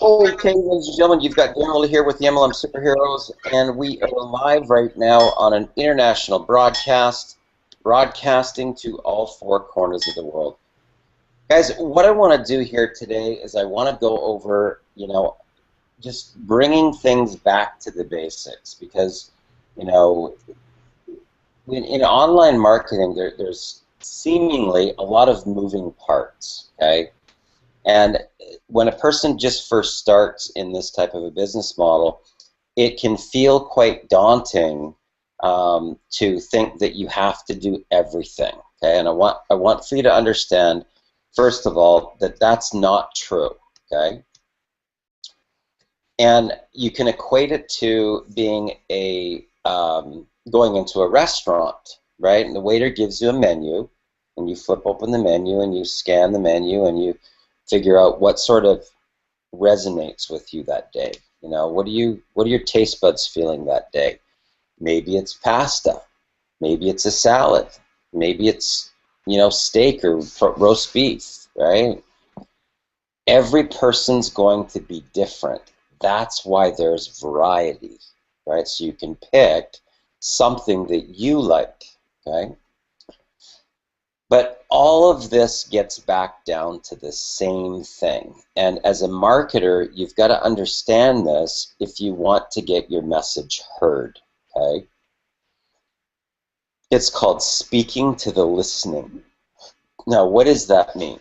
Okay, ladies and gentlemen, you've got Daryl here with the MLM Superheroes, and we are live right now on an international broadcast, broadcasting to all four corners of the world. Guys, what I want to do here today is I want to go over, just bringing things back to the basics because, you know, in online marketing, there's seemingly a lot of moving parts, okay? And when a person just first starts in this type of a business model, it can feel quite daunting to think that you have to do everything. Okay, and I want for you to understand, first of all, that that's not true. Okay, and you can equate it to being a going into a restaurant, right? And the waiter gives you a menu, and you flip open the menu and you scan the menu and you figure out what sort of resonates with you that day. What are your taste buds feeling that day? Maybe it's pasta, maybe it's a salad, maybe it's steak or roast beef, right? Every person's going to be different. That's why there's variety, right? So you can pick something that you like, okay? But all of this gets back down to the same thing. And as a marketer, you've got to understand this if you want to get your message heard, okay? It's called speaking to the listening. Now, what does that mean?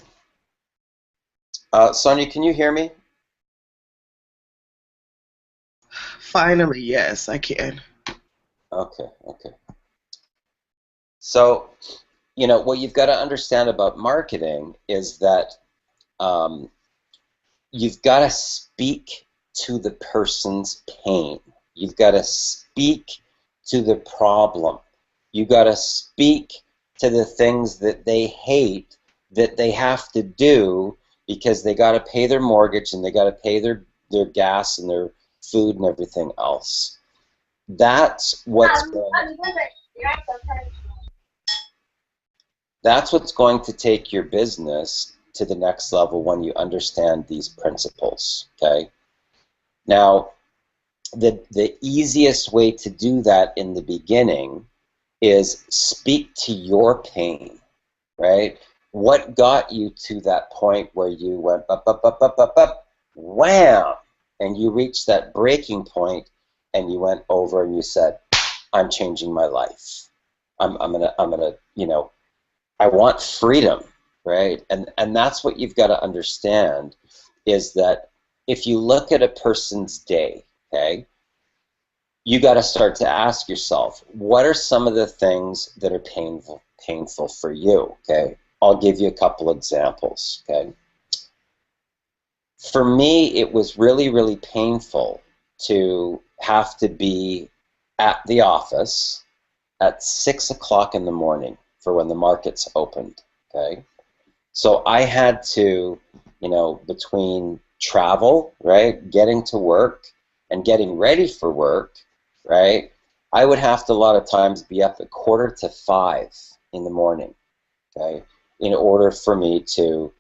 Sonia, can you hear me? Finally, yes, I can. Okay, okay. So, what you've got to understand about marketing is that um, you've got to speak to the person's pain. You've got to speak to the problem. You've got to speak to the things that they hate that they have to do because they got to pay their mortgage and they got to pay their gas and their food and everything else. That's what's going to take your business to the next level when you understand these principles, okay? Now, the easiest way to do that in the beginning is speak to your pain, right? What got you to that point where you went up, up, up, up, up, up, wham, and you reached that breaking point, and you went over and you said, "I'm changing my life. I'm gonna, I want freedom," right? And that's what you've got to understand is that if you look at a person's day, okay, you got to start to ask yourself, what are some of the things that are painful for you, okay? I'll give you a couple examples, okay? For me, it was really, really painful to have to be at the office at 6 o'clock in the morning for when the markets opened, okay? So I had to, between travel, right, getting to work and getting ready for work, right, I would have to a lot of times be up at 4:45 in the morning, okay, in order for me to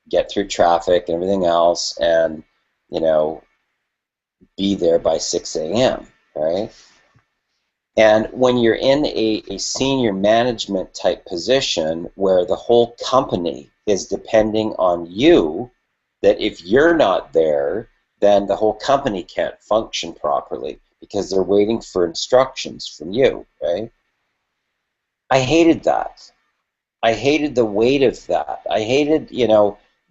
get through traffic and everything else and, be there by 6 a.m., right? And when you're in a senior management type position where the whole company is depending on you, that if you're not there, then the whole company can't function properly because they're waiting for instructions from you, right? I hated that. I hated the weight of that. I hated,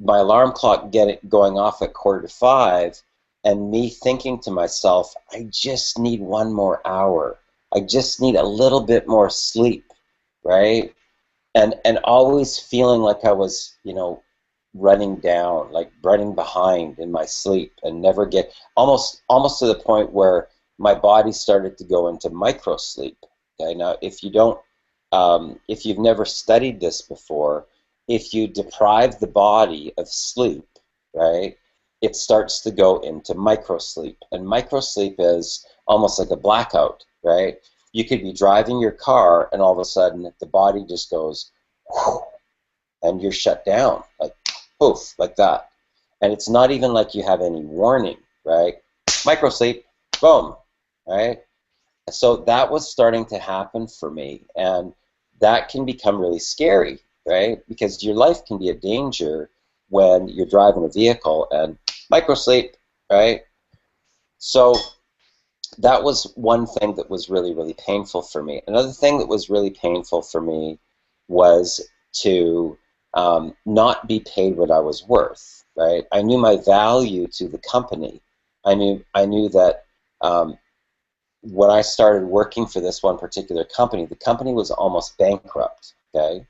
my alarm clock going off at 4:45 and me thinking to myself, I just need one more hour. I just need a little bit more sleep, right? And always feeling like I was, running down, like running behind in my sleep and never get almost to the point where my body started to go into microsleep. Okay, now if you've never studied this before, if you deprive the body of sleep, right, it starts to go into microsleep. And microsleep is almost like a blackout, right? You could be driving your car and all of a sudden the body just goes, whew, and you're shut down, like poof, like that. And it's not even like you have any warning, right? Microsleep, boom, right? So that was starting to happen for me, and that can become really scary, right? Because your life can be a danger when you're driving a vehicle and microsleep, right? So that was one thing that was really, really painful for me. Another thing that was really painful for me was to not be paid what I was worth, right? I knew my value to the company. I knew that when I started working for this one particular company, the company was almost bankrupt, okay?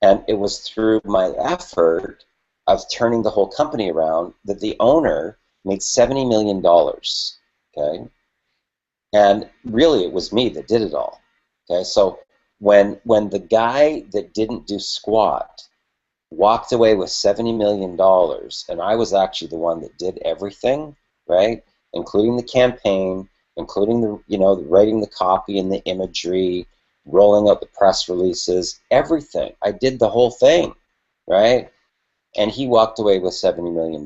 And it was through my effort of turning the whole company around that the owner made $70 million, okay? And really, it was me that did it all. Okay, so when the guy that didn't do squat walked away with $70 million, and I was actually the one that did everything, right, including the campaign, including the writing the copy and the imagery, rolling out the press releases, everything. I did the whole thing, right? And he walked away with $70 million.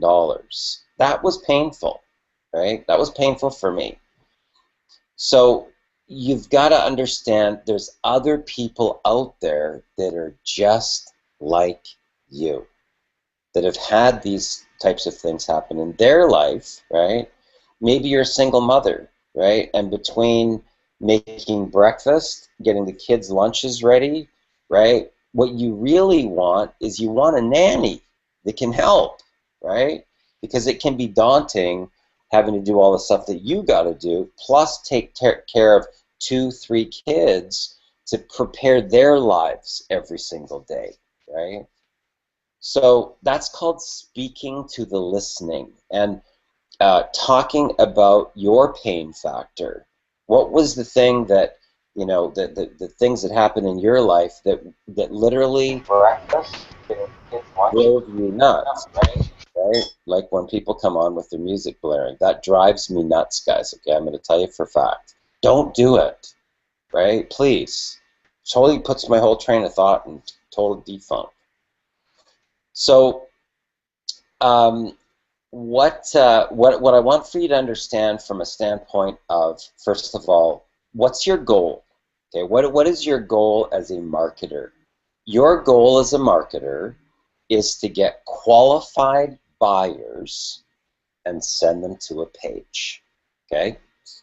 That was painful, right? That was painful for me. So you've got to understand there's other people out there that are just like you, that have had these types of things happen in their life, right? Maybe you're a single mother, right? And between making breakfast, getting the kids' lunches ready, right? What you really want is you want a nanny that can help, right? Because it can be daunting having to do all the stuff that you got to do, plus take care of 2, 3 kids to prepare their lives every single day, right? So that's called speaking to the listening and talking about your pain factor. What was the thing that, the things that happened in your life that literally drove you nuts, right? Like when people come on with their music blaring, that drives me nuts, guys. Okay, I'm going to tell you for a fact. Don't do it, right? Please. Totally puts my whole train of thought in total defunct. So, what I want for you to understand from a standpoint of, first of all, what's your goal? Okay, what is your goal as a marketer? Your goal as a marketer is to get qualified buyers and send them to a page. Okay,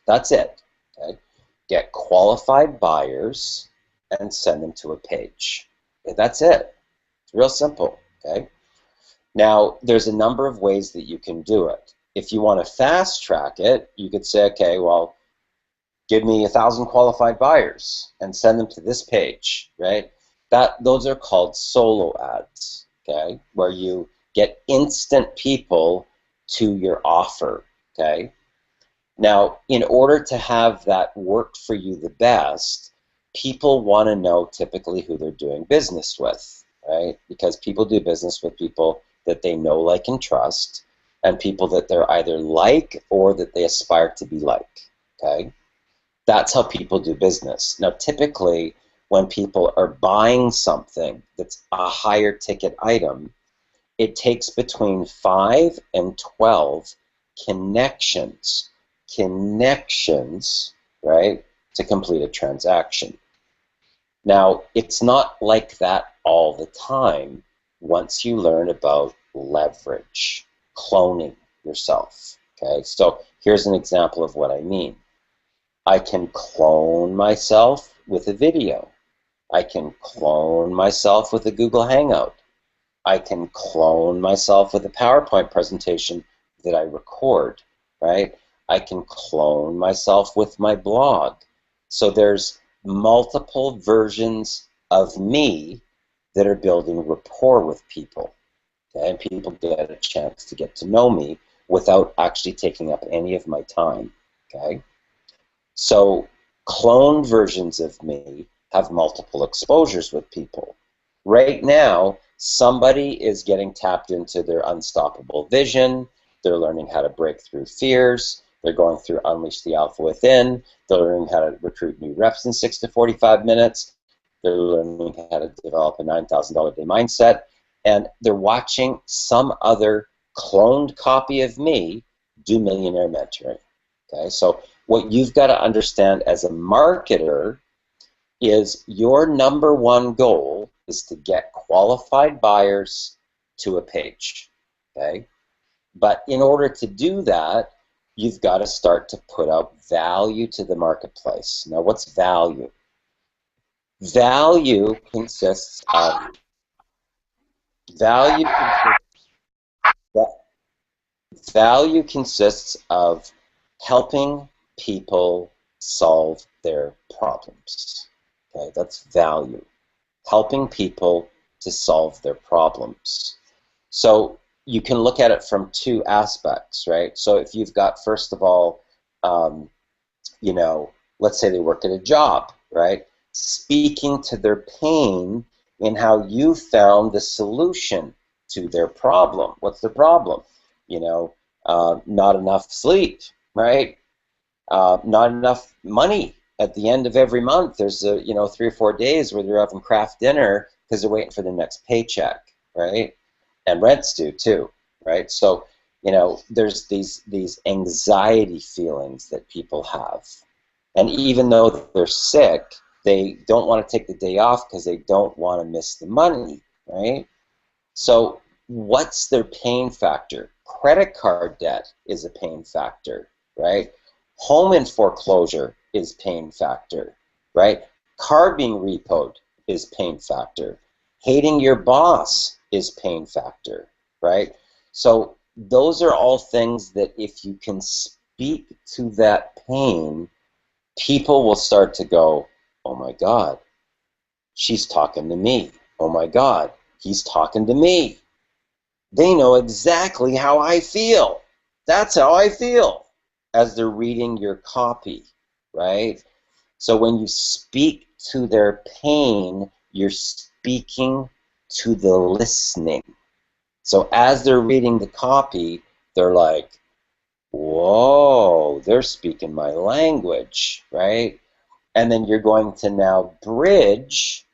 that's it. Okay, get qualified buyers and send them to a page. Okay, that's it. It's real simple. Okay. Now, there's a number of ways that you can do it. If you want to fast track it, you could say, okay, well, give me 1,000 qualified buyers and send them to this page, right? Those are called solo ads, okay, where you get instant people to your offer, okay? Now, in order to have that work for you the best, people want to know typically who they're doing business with, right? Because people do business with people that they know, like, and trust, and people that they're either like or that they aspire to be like, okay? That's how people do business. Now, typically, when people are buying something that's a higher ticket item, it takes between 5 and 12 connections, right, to complete a transaction. Now, it's not like that all the time once you learn about leverage, cloning yourself. Okay, so here's an example of what I mean. I can clone myself with a video. I can clone myself with a Google Hangout. I can clone myself with a PowerPoint presentation that I record, right? I can clone myself with my blog. So there's multiple versions of me that are building rapport with people, okay? And people get a chance to get to know me without actually taking up any of my time, okay? So clone versions of me have multiple exposures with people. Right now, somebody is getting tapped into their unstoppable vision. They're learning how to break through fears. They're going through Unleash the Alpha Within. They're learning how to recruit new reps in 6 to 45 minutes. They're learning how to develop a $9,000 a day mindset. And they're watching some other cloned copy of me, do Millionaire mentoring. Okay, so what you've got to understand as a marketer is your number one goal is to get qualified buyers to a page. Okay, but in order to do that, you've got to start to put out value to the marketplace. Now, what's value? Value consists of value value consists of helping people solve their problems. Okay, that's value. Helping people to solve their problems. So you can look at it from two aspects, right? So if you've got, first of all, you know, let's say they work at a job, right? Speaking to their pain in how you found the solution to their problem. What's the problem? You know, not enough sleep, right? Not enough money at the end of every month. There's a, you know, 3 or 4 days where they're having craft dinner because they're waiting for the next paycheck, right? And rent's due too, right? So, you know, there's these anxiety feelings that people have, and even though they're sick, they don't want to take the day off because they don't want to miss the money, right? So, what's their pain factor? Credit card debt is a pain factor, right? Home in foreclosure is pain factor, right? Car being repoed is pain factor. Hating your boss is pain factor, right? So those are all things that if you can speak to that pain, people will start to go, oh my God, she's talking to me. Oh my God, he's talking to me. They know exactly how I feel. That's how I feel as they're reading your copy, right? So when you speak to their pain, you're speaking to the listening. So as they're reading the copy, they're like, whoa, they're speaking my language, right? And then you're going to now bridge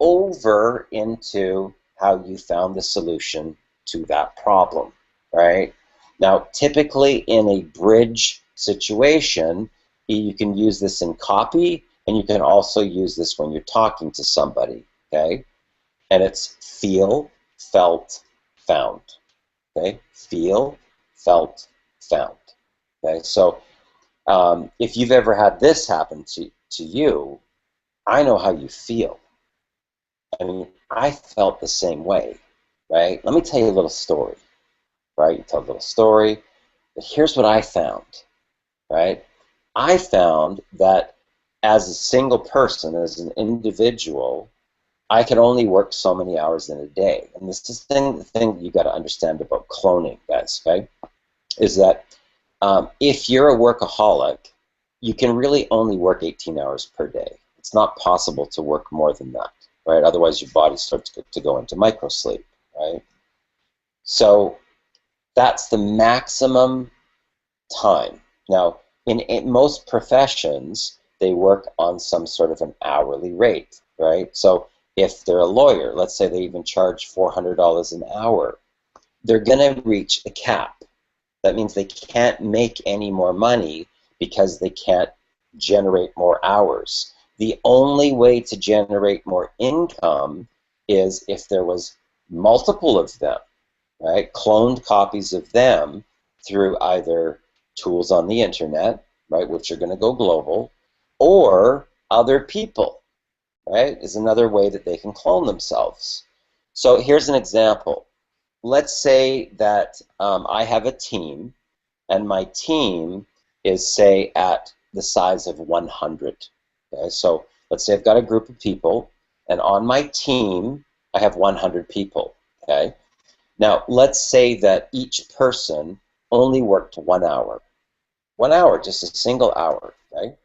over into how you found the solution to that problem, right? Now, typically in a bridge situation, you can use this in copy, and you can also use this when you're talking to somebody, okay? And it's feel, felt, found, okay? Feel, felt, found, okay? So if you've ever had this happen to you, I know how you feel. I mean, I felt the same way, right? Let me tell you a little story, right? You tell a little story, but here's what I found, right? I found that as a single person, as an individual, I could only work so many hours in a day. And this is the thing you got to understand about cloning, guys, okay? Is that if you're a workaholic, you can really only work 18 hours per day. It's not possible to work more than that, right? Otherwise, your body starts to go into microsleep, right? So that's the maximum time. Now, in most professions, they work on some sort of an hourly rate, right? So if they're a lawyer, let's say they even charge $400 an hour, they're going to reach a cap. That means they can't make any more money because they can't generate more hours. The only way to generate more income is if there was multiple of them, right? Cloned copies of them through either tools on the internet, right, which are going to go global, or other people, right, is another way that they can clone themselves. So here's an example. Let's say that I have a team, and my team is, say, at the size of 100. Okay? So let's say I've got a group of people, and on my team, I have 100 people. Okay? Now, let's say that each person only worked 1 hour. 1 hour, just a single hour. Okay?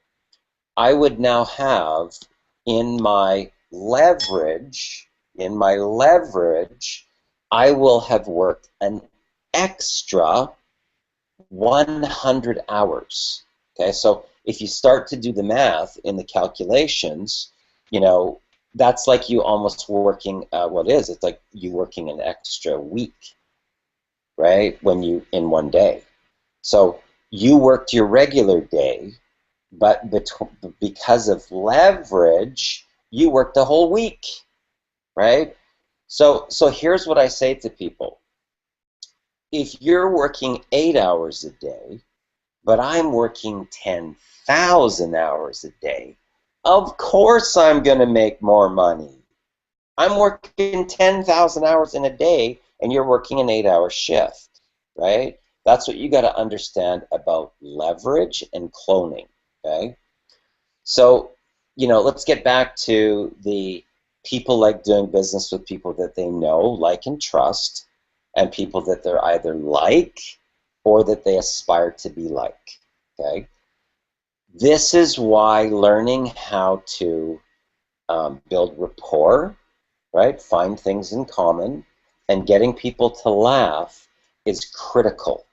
I would now have in my leverage, I will have worked an extra 100 hours. Okay, so if you start to do the math in the calculations, you know, that's like you almost working, what is it? It's like you working an extra week. right? In one day. So you worked your regular day, but because of leverage, you worked the whole week, right? So here's what I say to people. If you're working 8 hours a day, but I'm working 10,000 hours a day, of course I'm going to make more money. I'm working 10,000 hours in a day, and you're working an 8-hour shift, right? That's what you got to understand about leverage and cloning, okay? So, let's get back to the people like doing business with people that they know, like, and trust, and people that they're either like or that they aspire to be like, okay? This is why learning how to build rapport, right? Find things in common, and getting people to laugh is critical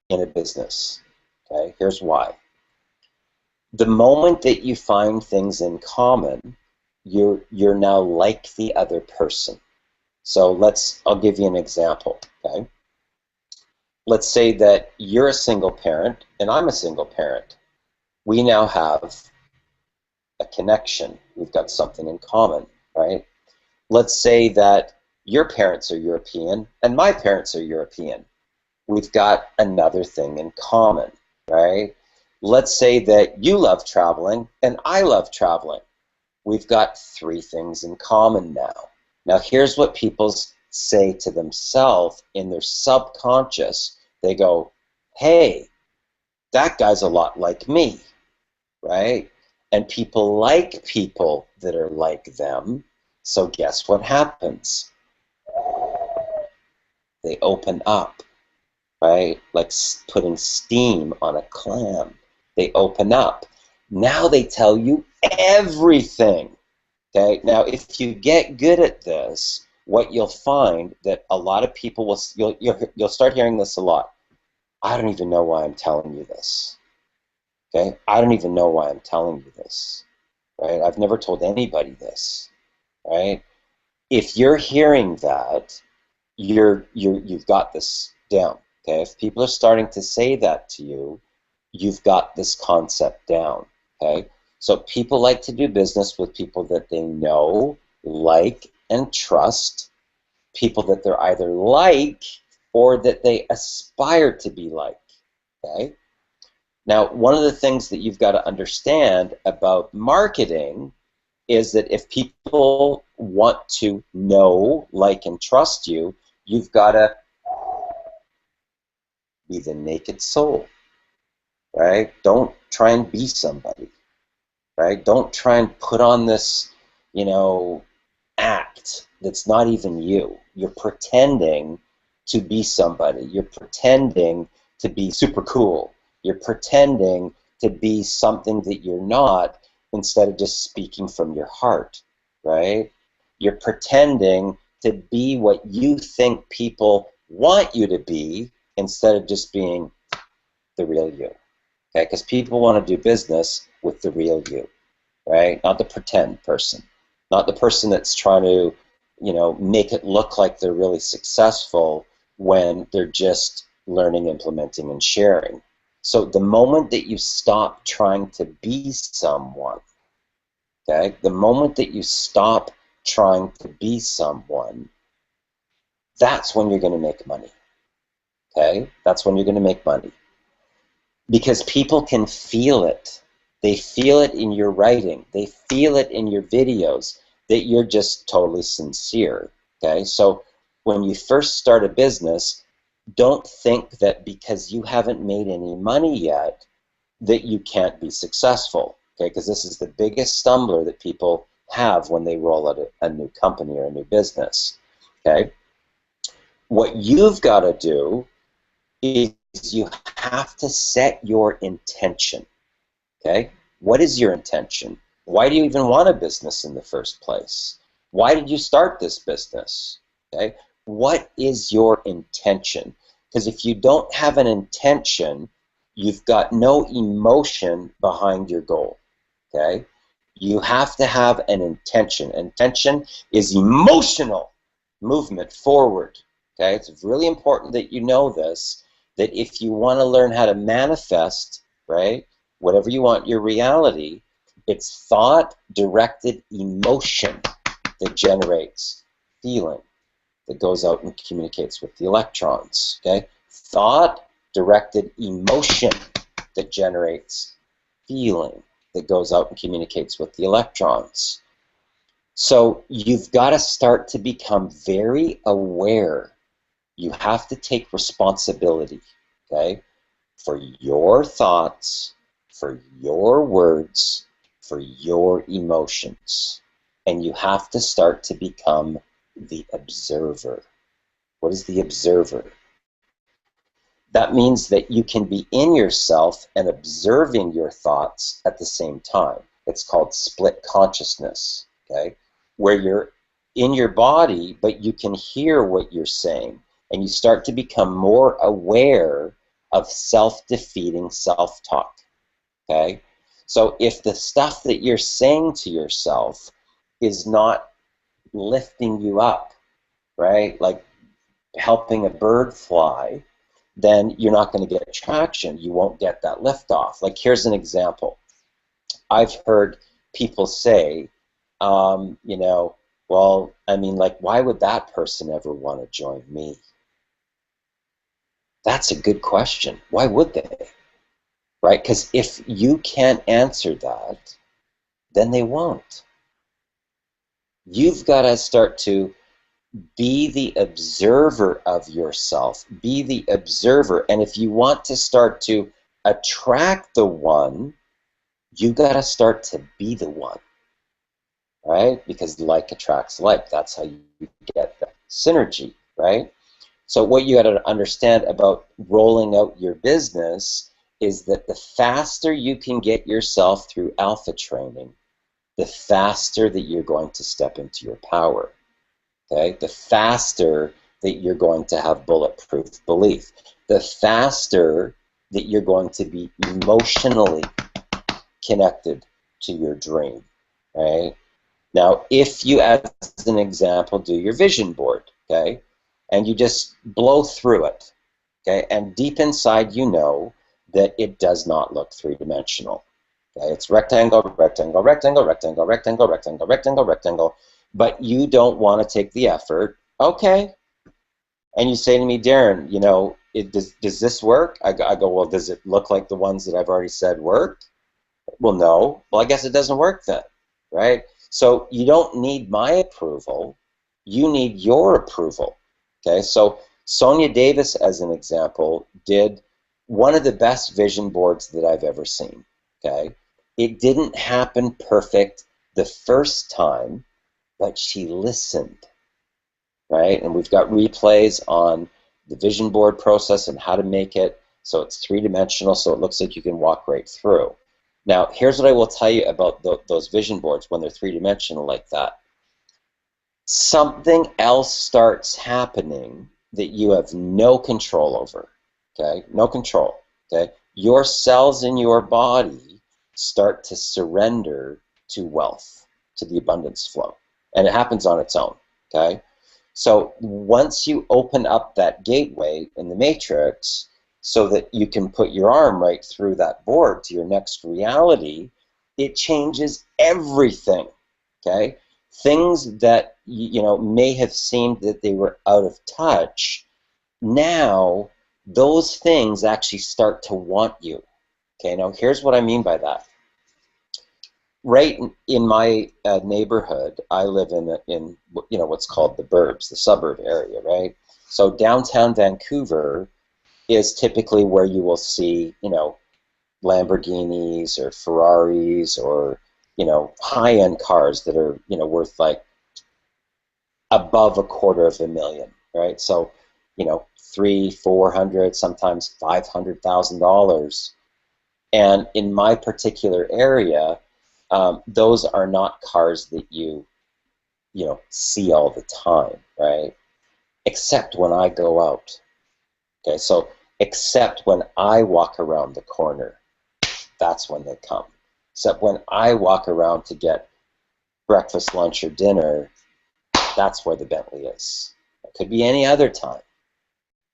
in a business. Okay, here's why. The moment that you find things in common, you're now like the other person. So I'll give you an example. Okay, let's say that you're a single parent and I'm a single parent. We now have a connection. We've got something in common, right? Let's say that your parents are European and my parents are European. We've got another thing in common, right? Let's say that you love traveling and I love traveling. We've got three things in common now. Now, here's what people say to themselves in their subconscious. They go, hey, that guy's a lot like me, right? And people like people that are like them. So guess what happens? They open up, right? Like putting steam on a clam. They open up. Now they tell you everything. Okay. Now, if you get good at this, what you'll find that a lot of people will you'll start hearing this a lot. I don't even know why I'm telling you this. Okay. I don't even know why I'm telling you this. Right. I've never told anybody this. Right. If you're hearing that, you've got this down. Okay, if people are starting to say that to you, you've got this concept down. Okay, so people like to do business with people that they know, like, and trust. People that they're either like or that they aspire to be like. Okay. Now, one of the things that you've got to understand about marketing is that if people want to know, like, and trust you, you've got to be the naked soul, right? Don't try and be somebody, right? Don't try and put on this, act that's not even you. You're pretending to be somebody. You're pretending to be super cool. You're pretending to be something that you're not instead of just speaking from your heart, right? You're pretending to be what you think people want you to be instead of just being the real you, okay? Because people want to do business with the real you, right? Not the pretend person, not the person that's trying to, make it look like they're really successful when they're just learning, implementing, and sharing. So the moment that you stop trying to be someone, okay, the moment that you stop trying to be someone, that's when you're going to make money, okay? That's when you're going to make money. Because people can feel it. They feel it in your writing. They feel it in your videos that you're just totally sincere. Okay, so when you first start a business, don't think that because you haven't made any money yet that you can't be successful. Okay, because this is the biggest stumbler that people have when they roll out a new company or a new business. Okay, what you've got to do is you have to set your intention. Okay? What is your intention? Why do you even want a business in the first place? Why did you start this business? Okay? What is your intention? Because if you don't have an intention, you've got no emotion behind your goal. Okay? You have to have an intention. Intention is emotional movement forward. Okay, it's really important that you know this, that if you want to learn how to manifest, right, whatever you want, your reality, it's thought-directed emotion that generates feeling that goes out and communicates with the electrons. Okay, thought-directed emotion that generates feeling that goes out and communicates with the electrons. So you've got to start to become very aware. You have to take responsibility, okay, for your thoughts, for your words, for your emotions. And you have to start to become the observer. What is the observer? That means that you can be in yourself and observing your thoughts at the same time. It's called split consciousness, okay? Where you're in your body, but you can hear what you're saying, and you start to become more aware of self-defeating self-talk, okay? So if the stuff that you're saying to yourself is not lifting you up, right? Like helping a bird fly, then you're not going to get traction. You won't get that lift off. Like, here's an example. I've heard people say, you know, well, I mean, like, why would that person ever want to join me? That's a good question. Why would they? Right? Because if you can't answer that, then they won't. You've got to start to be the observer of yourself. Be the observer. And if you want to start to attract the one, you got to start to be the one, right? Because like attracts like. That's how you get the synergy, right? So what you got to understand about rolling out your business is that the faster you can get yourself through alpha training, the faster that you're going to step into your power. Okay? The faster that you're going to have bulletproof belief. The faster that you're going to be emotionally connected to your dream, right? Now, if you, as an example, do your vision board, okay, and you just blow through it, okay, and deep inside you know that it does not look three-dimensional. Okay, it's rectangle, rectangle, rectangle, rectangle, rectangle, rectangle, rectangle, rectangle, but you don't want to take the effort, okay, and you say to me, Darren, you know, does this work? I go, well, does it look like the ones that I've already said work? Well, no. Well, I guess it doesn't work then, right? So you don't need my approval. You need your approval, okay? So Sonia Davis, as an example, did one of the best vision boards that I've ever seen, okay? It didn't happen perfect the first time, but she listened, right? And we've got replays on the vision board process and how to make it so it's three-dimensional, so it looks like you can walk right through. Now, here's what I will tell you about those vision boards when they're three-dimensional like that. Something else starts happening that you have no control over, okay? No control, okay? Your cells in your body start to surrender to wealth, to the abundance flow, and it happens on its own, okay? So once you open up that gateway in the matrix so that you can put your arm right through that board to your next reality, it changes everything, okay? Things that, you know, may have seemed that they were out of touch, now those things actually start to want you. Okay, now here's what I mean by that. Right in my neighborhood, I live in you know, what's called the burbs, the suburb area, right? So downtown Vancouver is typically where you will see, you know, Lamborghinis or Ferraris or, you know, high-end cars that are, you know, worth like above $250,000, right? So, you know, 300, 400, sometimes $500,000. And in my particular area, those are not cars that you know, see all the time, right? Except when I go out. Okay, so except when I walk around the corner, that's when they come. Except when I walk around to get breakfast, lunch, or dinner, that's where the Bentley is. It could be any other time,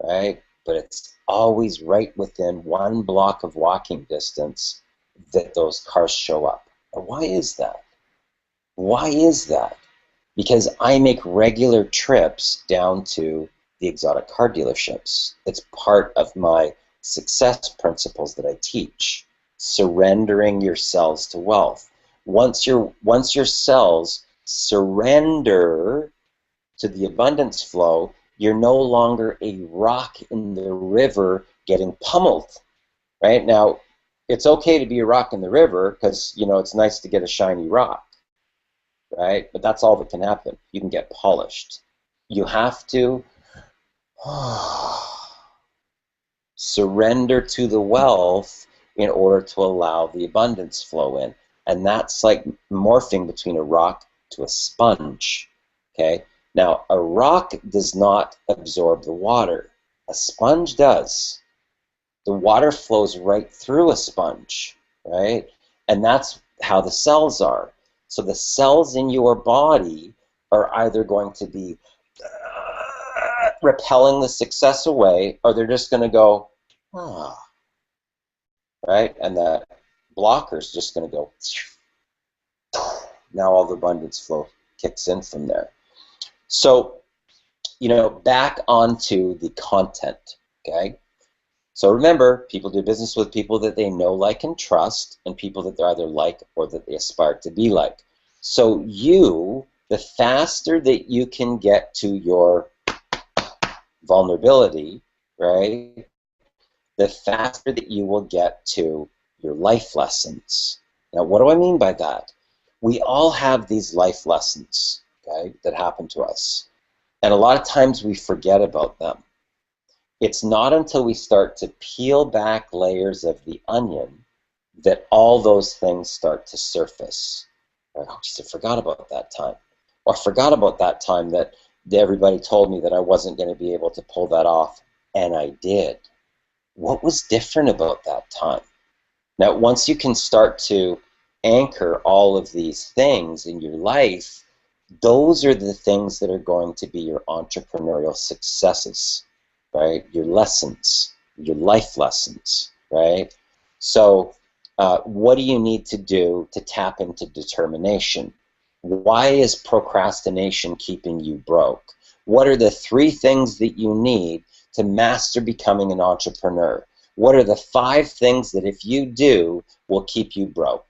right? But it's always right within one block of walking distance that those cars show up. And why is that? Why is that? Because I make regular trips down to the exotic car dealerships. It's part of my success principles that I teach. Surrendering your cells to wealth. Once your cells surrender to the abundance flow, you're no longer a rock in the river getting pummeled. Right? Now, it's okay to be a rock in the river because, it's nice to get a shiny rock, right? But that's all that can happen. You can get polished. You have to surrender to the wealth in order to allow the abundance flow in. And that's like morphing between a rock to a sponge. Okay? Now, a rock does not absorb the water. A sponge does. The water flows right through a sponge, right? And that's how the cells are. So the cells in your body are either going to be repelling the success away, or they're just going to go, right? And the blocker's just going to go, now all the abundance flow kicks in from there. So, back onto the content, okay? So remember, people do business with people that they know, like, and trust, and people that they're either like or that they aspire to be like. So the faster that you can get to your vulnerability, right, the faster that you will get to your life lessons. Now, what do I mean by that? We all have these life lessons, okay, that happen to us. And a lot of times we forget about them. It's not until we start to peel back layers of the onion that all those things start to surface. Right? Oh, geez, I forgot about that time. Or I forgot about that time that everybody told me that I wasn't going to be able to pull that off, and I did. What was different about that time? Now, once you can start to anchor all of these things in your life, those are the things that are going to be your entrepreneurial successes, right? Your lessons, your life lessons, right? So what do you need to do to tap into determination? Why is procrastination keeping you broke? What are the 3 things that you need to master becoming an entrepreneur? What are the 5 things that if you do will keep you broke?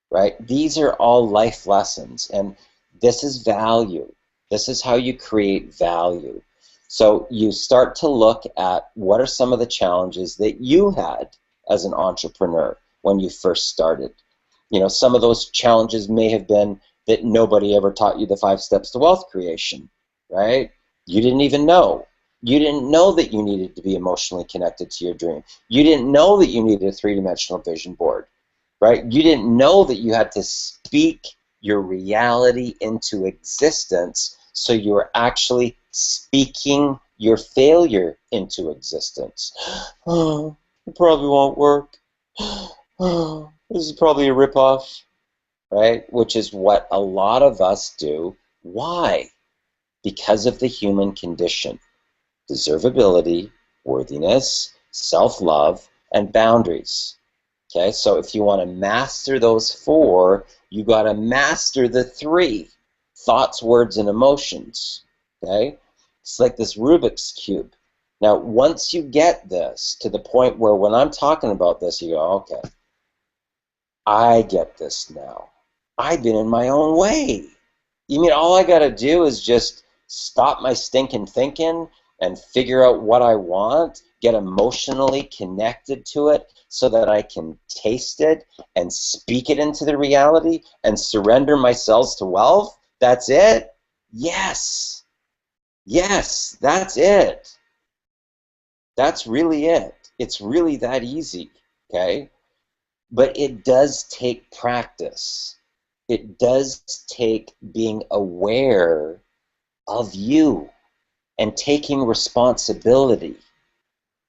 Right? These are all life lessons, and this is value. This is how you create value. So you start to look at what are some of the challenges that you had as an entrepreneur when you first started. Some of those challenges may have been that nobody ever taught you the 5 steps to wealth creation, right? You didn't even know. You didn't know that you needed to be emotionally connected to your dream. You didn't know that you needed a 3-dimensional vision board, right? You didn't know that you had to speak your reality into existence, so you were actually speaking your failure into existence. Oh, it probably won't work. Oh, this is probably a ripoff, right? Which is what a lot of us do. Why? Because of the human condition. Deservability, worthiness, self-love, and boundaries. Okay, so if you want to master those 4, you got to master the 3, thoughts, words, and emotions. Okay, it's like this Rubik's Cube. Now, once you get this to the point where when I'm talking about this, you go, okay, I get this now. I've been in my own way. You mean all I got to do is just stop my stinking thinking and figure out what I want, get emotionally connected to it so that I can taste it and speak it into the reality and surrender my cells to wealth? That's it? Yes. Yes, that's it. That's really it. It's really that easy, okay? But it does take practice. It does take being aware of you and taking responsibility,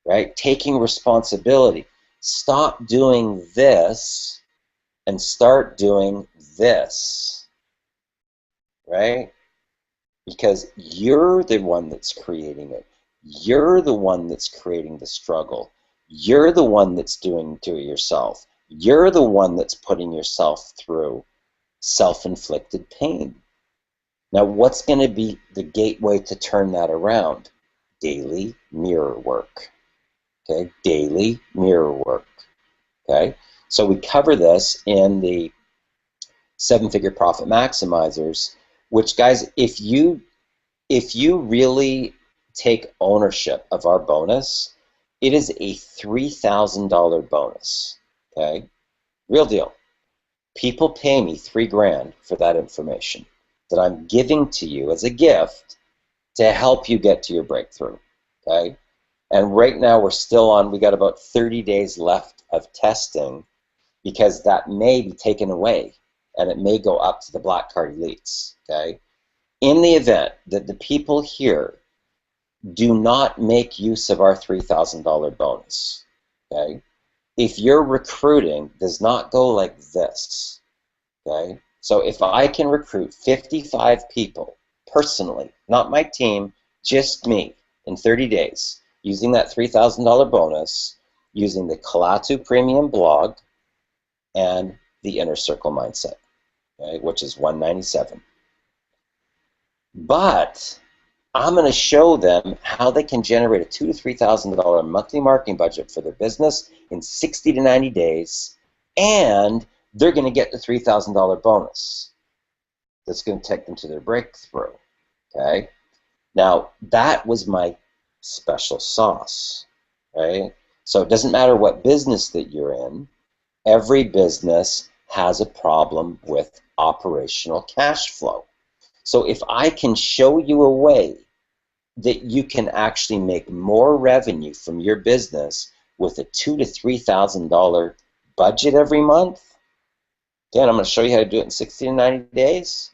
right? Taking responsibility. Stop doing this and start doing this, right? Because you're the one that's creating it. You're the one that's creating the struggle. You're the one that's doing it yourself. You're the one that's putting yourself through self-inflicted pain. Now, what's going to be the gateway to turn that around? Daily mirror work. Okay, daily mirror work. Okay, so we cover this in the 7-figure profit maximizers, which, guys, if you really take ownership of our bonus, it is a $3,000 bonus. Okay, real deal. People pay me $3,000 for that information that I'm giving to you as a gift to help you get to your breakthrough. Okay, and right now we're still on. We got about 30 days left of testing, because that may be taken away and it may go up to the black card elites. Okay, in the event that the people here do not make use of our $3,000 bonus, okay, if your recruiting does not go like this, okay, so if I can recruit 55 people personally, not my team, just me, in 30 days, using that $3,000 bonus, using the Kalatu Premium blog and the Inner Circle Mindset, okay, which is $197. But I'm going to show them how they can generate a $2,000 to $3,000 monthly marketing budget for their business in 60 to 90 days, and they're going to get the $3,000 bonus that's going to take them to their breakthrough. Okay? Now, that was my special sauce. Right? So it doesn't matter what business that you're in, every business has a problem with operational cash flow. So if I can show you a way that you can actually make more revenue from your business with a $2,000 to $3,000 budget every month, then I'm going to show you how to do it in 60 to 90 days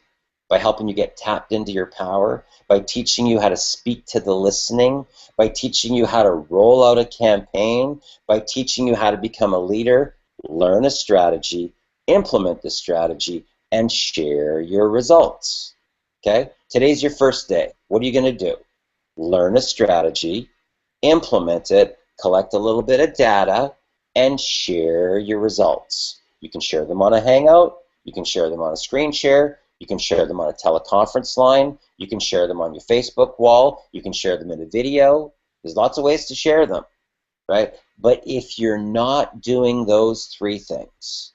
by helping you get tapped into your power, by teaching you how to speak to the listening, by teaching you how to roll out a campaign, by teaching you how to become a leader, learn a strategy, implement the strategy, and share your results. Okay? Today's your first day. What are you going to do? Learn a strategy, implement it, collect a little bit of data, and share your results. You can share them on a Hangout, you can share them on a screen share, you can share them on a teleconference line, you can share them on your Facebook wall, you can share them in a video. There's lots of ways to share them, right? But if you're not doing those three things,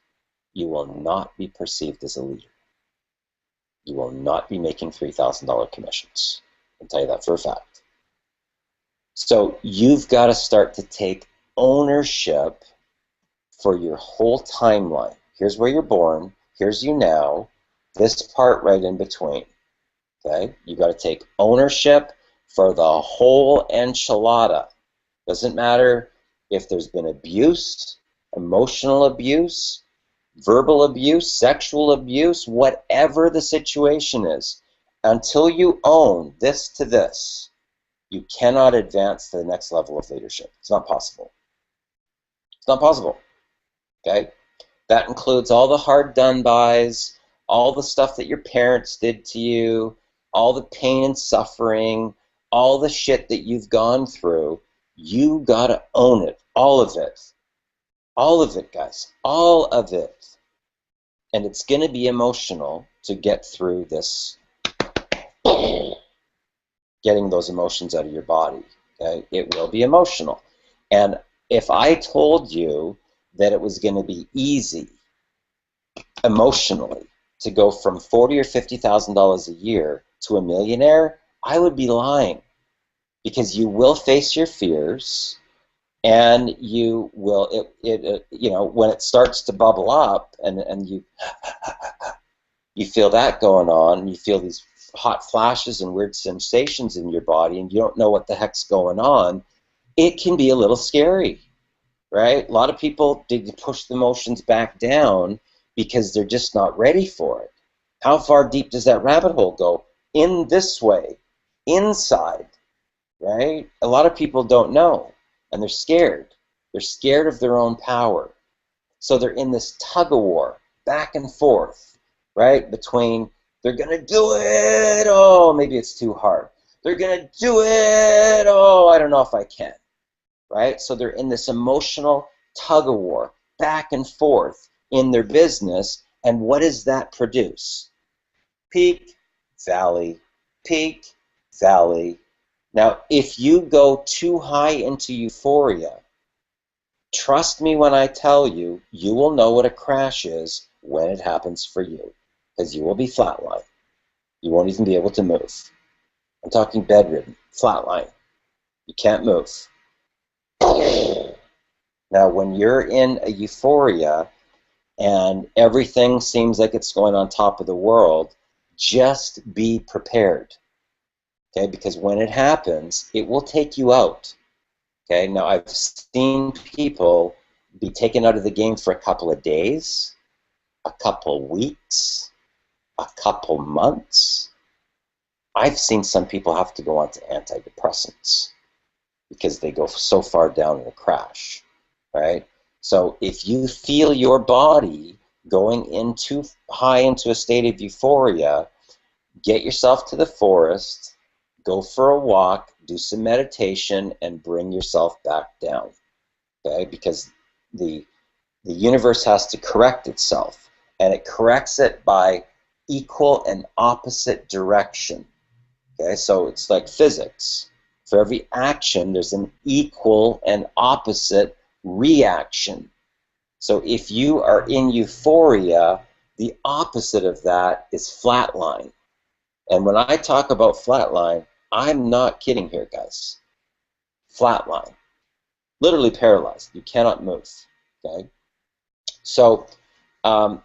you will not be perceived as a leader. You will not be making $3,000 commissions. I'll tell you that for a fact. So you've got to start to take ownership for your whole timeline. Here's where you're born. Here's you now. This part right in between. Okay? You've got to take ownership for the whole enchilada. Doesn't matter if there's been abuse, emotional abuse, verbal abuse, sexual abuse, whatever the situation is. Until you own this to this, you cannot advance to the next level of leadership. It's not possible. It's not possible. Okay? That includes all the hard done-bys, all the stuff that your parents did to you, all the pain and suffering, all the shit that you've gone through. You gotta own it. All of it. All of it, guys. All of it. And it's gonna be emotional to get through this, getting those emotions out of your body. Okay? It will be emotional. And if I told you that it was going to be easy emotionally to go from $40,000 or $50,000 a year to a millionaire, I would be lying, because you will face your fears, and you will you know, when it starts to bubble up and you feel that going on, and you feel these hot flashes and weird sensations in your body, and you don't know what the heck's going on, it can be a little scary, right? A lot of people, they push the emotions back down because they're just not ready for it. How far deep does that rabbit hole go? In this way, inside, right? A lot of people don't know, and they're scared. They're scared of their own power. So they're in this tug of war, back and forth, right? Between they're going to do it, oh, maybe it's too hard. They're going to do it. Oh, I don't know if I can. Right? So they're in this emotional tug of war, back and forth in their business. And what does that produce? Peak, valley, peak, valley. Now, if you go too high into euphoria, trust me when I tell you, you will know what a crash is when it happens for you, because you will be flatline. You won't even be able to move. I'm talking bedridden, flatline. You can't move. Now, when you're in a euphoria and everything seems like it's going on top of the world, just be prepared. Okay, because when it happens, it will take you out. Okay, now I've seen people be taken out of the game for a couple of days, a couple weeks, a couple months. I've seen some people have to go on to antidepressants because they go so far down in a crash, right? So if you feel your body going into high into a state of euphoria, get yourself to the forest, go for a walk, do some meditation, and bring yourself back down, okay? Because the universe has to correct itself, and it corrects it by equal and opposite direction, okay? So it's like physics. For every action, there's an equal and opposite reaction. So if you are in euphoria, the opposite of that is flatline. And when I talk about flatline, I'm not kidding here, guys. Flatline. Literally paralyzed. You cannot move. Okay? So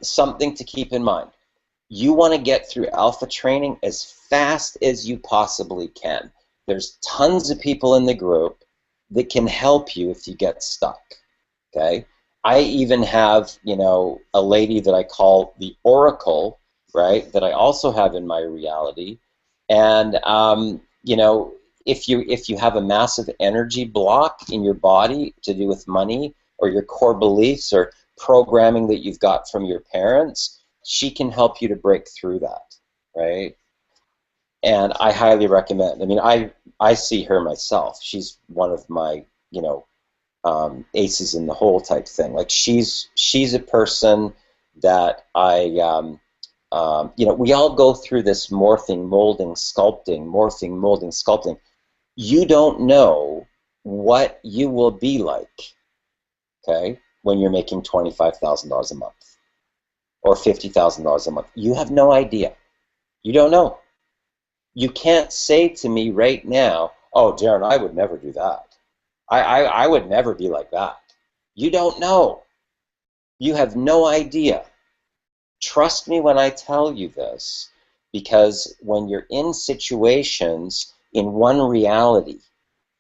something to keep in mind. You want to get through alpha training as fast as you possibly can. There's tons of people in the group that can help you if you get stuck. Okay? I even have, a lady that I call the Oracle, right, that I also have in my reality. And, if you have a massive energy block in your body to do with money or your core beliefs or programming that you've got from your parents, she can help you to break through that, right? And I highly recommend. I mean, I see her myself. She's one of my, aces in the hole type thing. Like she's a person that we all go through this morphing, molding, sculpting. You don't know what you will be like, okay, when you're making $25,000 a month or $50,000 a month. You have no idea. You don't know. You can't say to me right now, oh, Darren, I would never do that. I would never be like that. You don't know. You have no idea. Trust me when I tell you this, because when you're in situations in one reality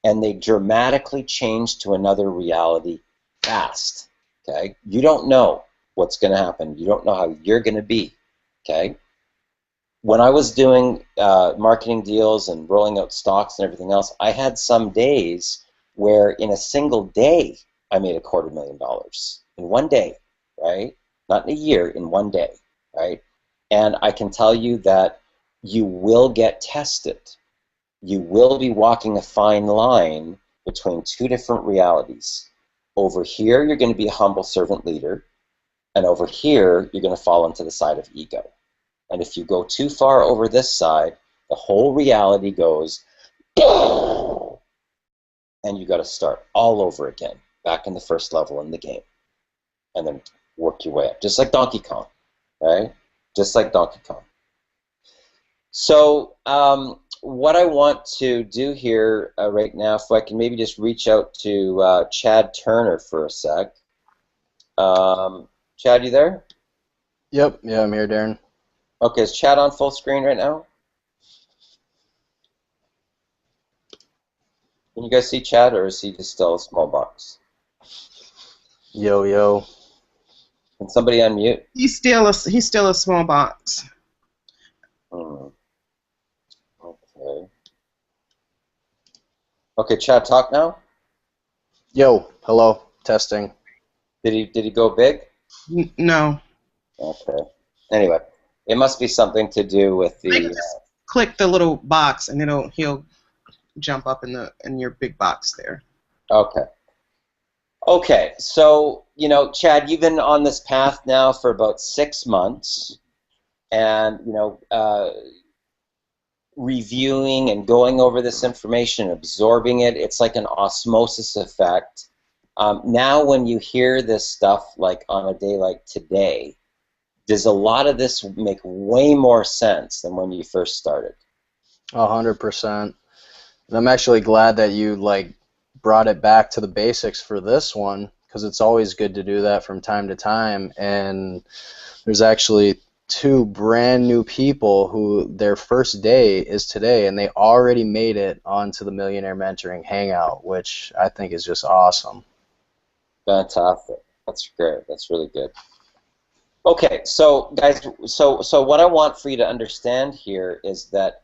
and they dramatically change to another reality fast, okay? You don't know what's going to happen. You don't know how you're going to be, okay? When I was doing marketing deals and rolling out stocks and everything else, I had some days where in a single day I made $250,000 in one day, right? Not in a year, in one day, right? And I can tell you that you will get tested. You will be walking a fine line between two different realities. Over here, you're going to be a humble servant leader, and over here, you're going to fall into the side of ego. And if you go too far over this side, the whole reality goes, and you got to start all over again, back in the first level in the game, and then work your way up, just like Donkey Kong, right? Just like Donkey Kong. So what I want to do here right now, if I can maybe just reach out to Chad Turner for a sec. Chad, you there? Yep, yeah, I'm here, Darren. Okay, is Chad on full screen right now? Can you guys see Chad, or is he just still a small box? Yo, yo. Can somebody unmute? He's still a small box. Okay. Okay, Chad, talk now. Yo, hello, testing. Did he go big? No. Okay. Anyway, it must be something to do with the. click the little box, and he'll jump up in your big box there. Okay. Okay, so, Chad, you've been on this path now for about 6 months, and, reviewing and going over this information, absorbing it. It's like an osmosis effect. Now when you hear this stuff, like on a day like today, does a lot of this make way more sense than when you first started? 100%. And I'm actually glad that you brought it back to the basics for this one, because it's always good to do that from time to time. And there's actually 2 brand new people who their first day is today, and they already made it onto the Millionaire Mentoring Hangout, which I think is just awesome. Fantastic. That's great. That's really good. Okay, so guys, so what I want for you to understand here is that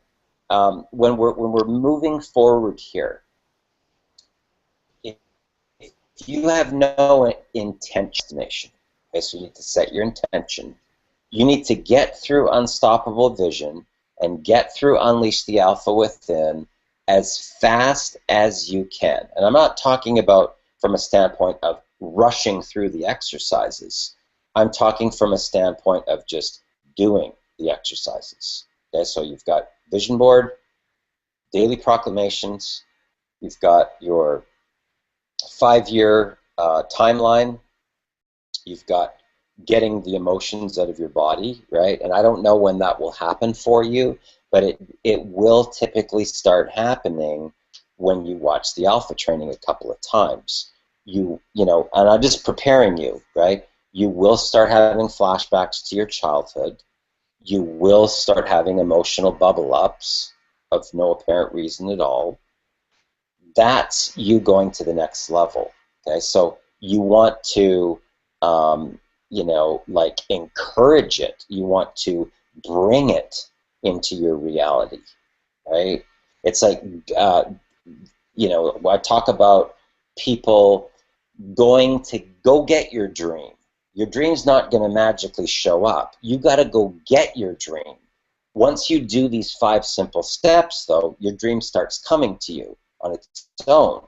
when we're moving forward here, if you have no intention, okay, so you need to set your intention. You need to get through Unstoppable Vision and get through Unleash the Alpha Within as fast as you can. And I'm not talking about from a standpoint of rushing through the exercises. I'm talking from a standpoint of just doing the exercises. Okay, so you've got vision board, daily proclamations, you've got your 5-year timeline, you've got getting the emotions out of your body, right? And I don't know when that will happen for you, but it will typically start happening when you watch the alpha training a couple of times. And I'm just preparing you, right? You will start having flashbacks to your childhood. You will start having emotional bubble ups of no apparent reason at all. That's you going to the next level. Okay, so you want to encourage it. You want to bring it into your reality, right? It's like, I talk about people going to go get your dream. Your dream's not going to magically show up. You got to go get your dream. Once you do these 5 simple steps, though, your dream starts coming to you on its own,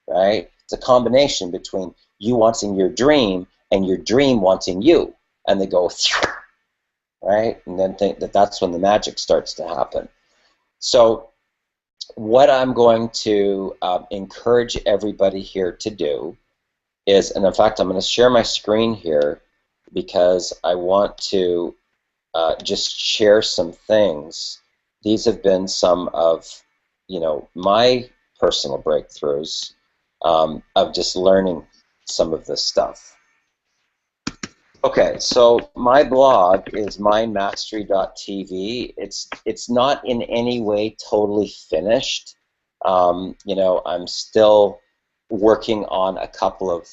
right? It's a combination between you wanting your dream and your dream wanting you, and they go, right? And then think that's when the magic starts to happen. So what I'm going to encourage everybody here to do is, and in fact, I'm going to share my screen here because I want to just share some things. These have been some of, my personal breakthroughs of just learning some of this stuff. Okay, so my blog is mindmastery.tv. It's not in any way totally finished. I'm still working on a couple of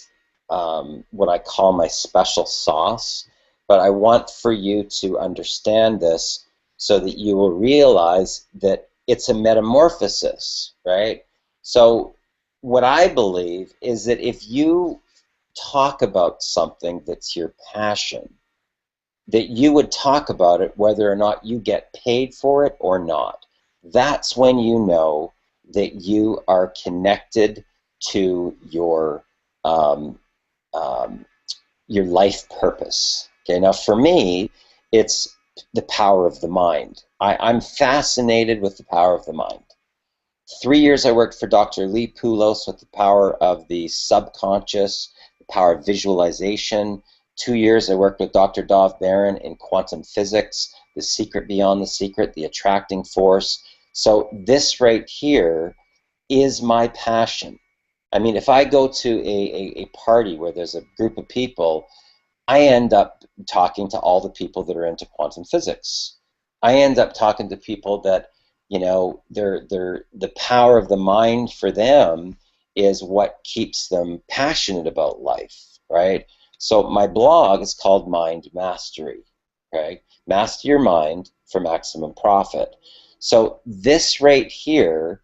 what I call my special sauce, but I want for you to understand this so that you will realize that it's a metamorphosis, right? So what I believe is that if you talk about something that's your passion, that you would talk about it whether or not you get paid for it or not. That's when you know that you are connected to your life purpose. Okay, now for me, it's the power of the mind. I'm fascinated with the power of the mind. 3 years I worked for Dr. Lee Poulos with the power of the subconscious, the power of visualization. 2 years I worked with Dr. Dov Baron in quantum physics, the secret beyond the secret, the attracting force. So this right here is my passion. I mean, if I go to a party where there's a group of people, I end up talking to all the people that are into quantum physics. I end up talking to people that, the power of the mind for them is what keeps them passionate about life, right? So my blog is called Mind Mastery, okay? Master your mind for maximum profit. So this right here,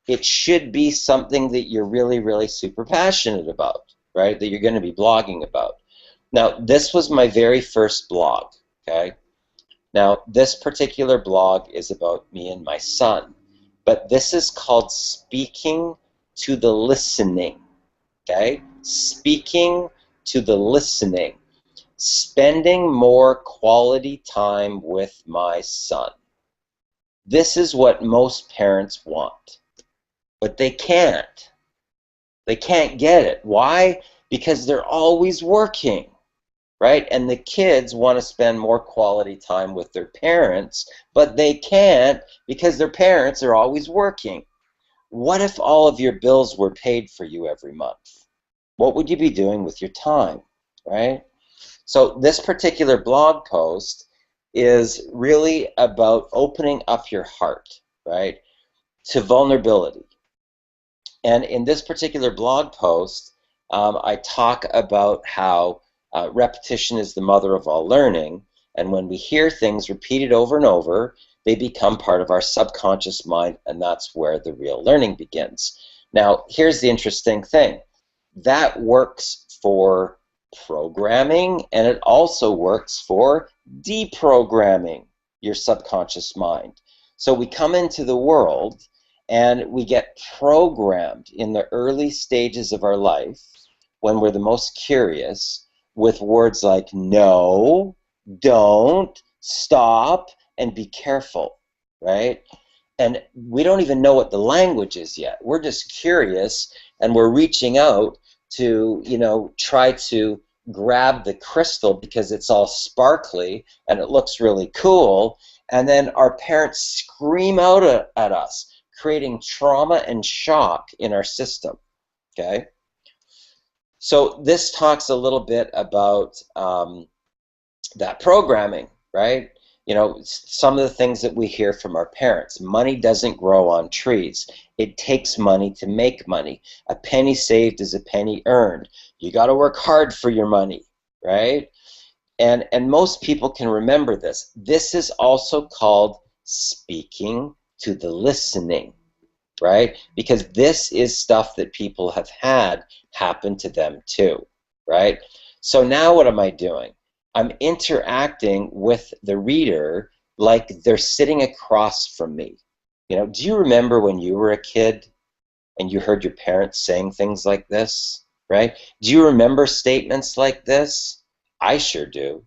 it should be something that you're really, really super passionate about, right? That you're going to be blogging about. Now, this was my very first blog, okay? Now, this particular blog is about me and my son, but this is called speaking to the listening, okay? Speaking to the listening. Spending more quality time with my son. This is what most parents want, but they can't. They can't get it. Why? Because they're always working, right? And the kids want to spend more quality time with their parents, but they can't because their parents are always working. What if all of your bills were paid for you every month? What would you be doing with your time, right? So this particular blog post is really about opening up your heart, right, to vulnerability. And in this particular blog post, I talk about how repetition is the mother of all learning, and when we hear things repeated over and over, they become part of our subconscious mind, and that's where the real learning begins. Now, here's the interesting thing. That works for programming, and it also works for deprogramming your subconscious mind. So we come into the world and we get programmed in the early stages of our life when we're the most curious with words like no, don't, stop, and be careful, right? And we don't even know what the language is yet. We're just curious, and we're reaching out to, try to grab the crystal because it's all sparkly and it looks really cool. And then our parents scream out at us, creating trauma and shock in our system, okay? So this talks a little bit about that programming, right? Some of the things that we hear from our parents. Money doesn't grow on trees. It takes money to make money. A penny saved is a penny earned. You got to work hard for your money, right? And most people can remember this. This is also called speaking to the listening, right? Because this is stuff that people have had happen to them too, right? So now what am I doing? I'm interacting with the reader like they're sitting across from me. Do you remember when you were a kid and you heard your parents saying things like this, right? Do you remember statements like this? I sure do,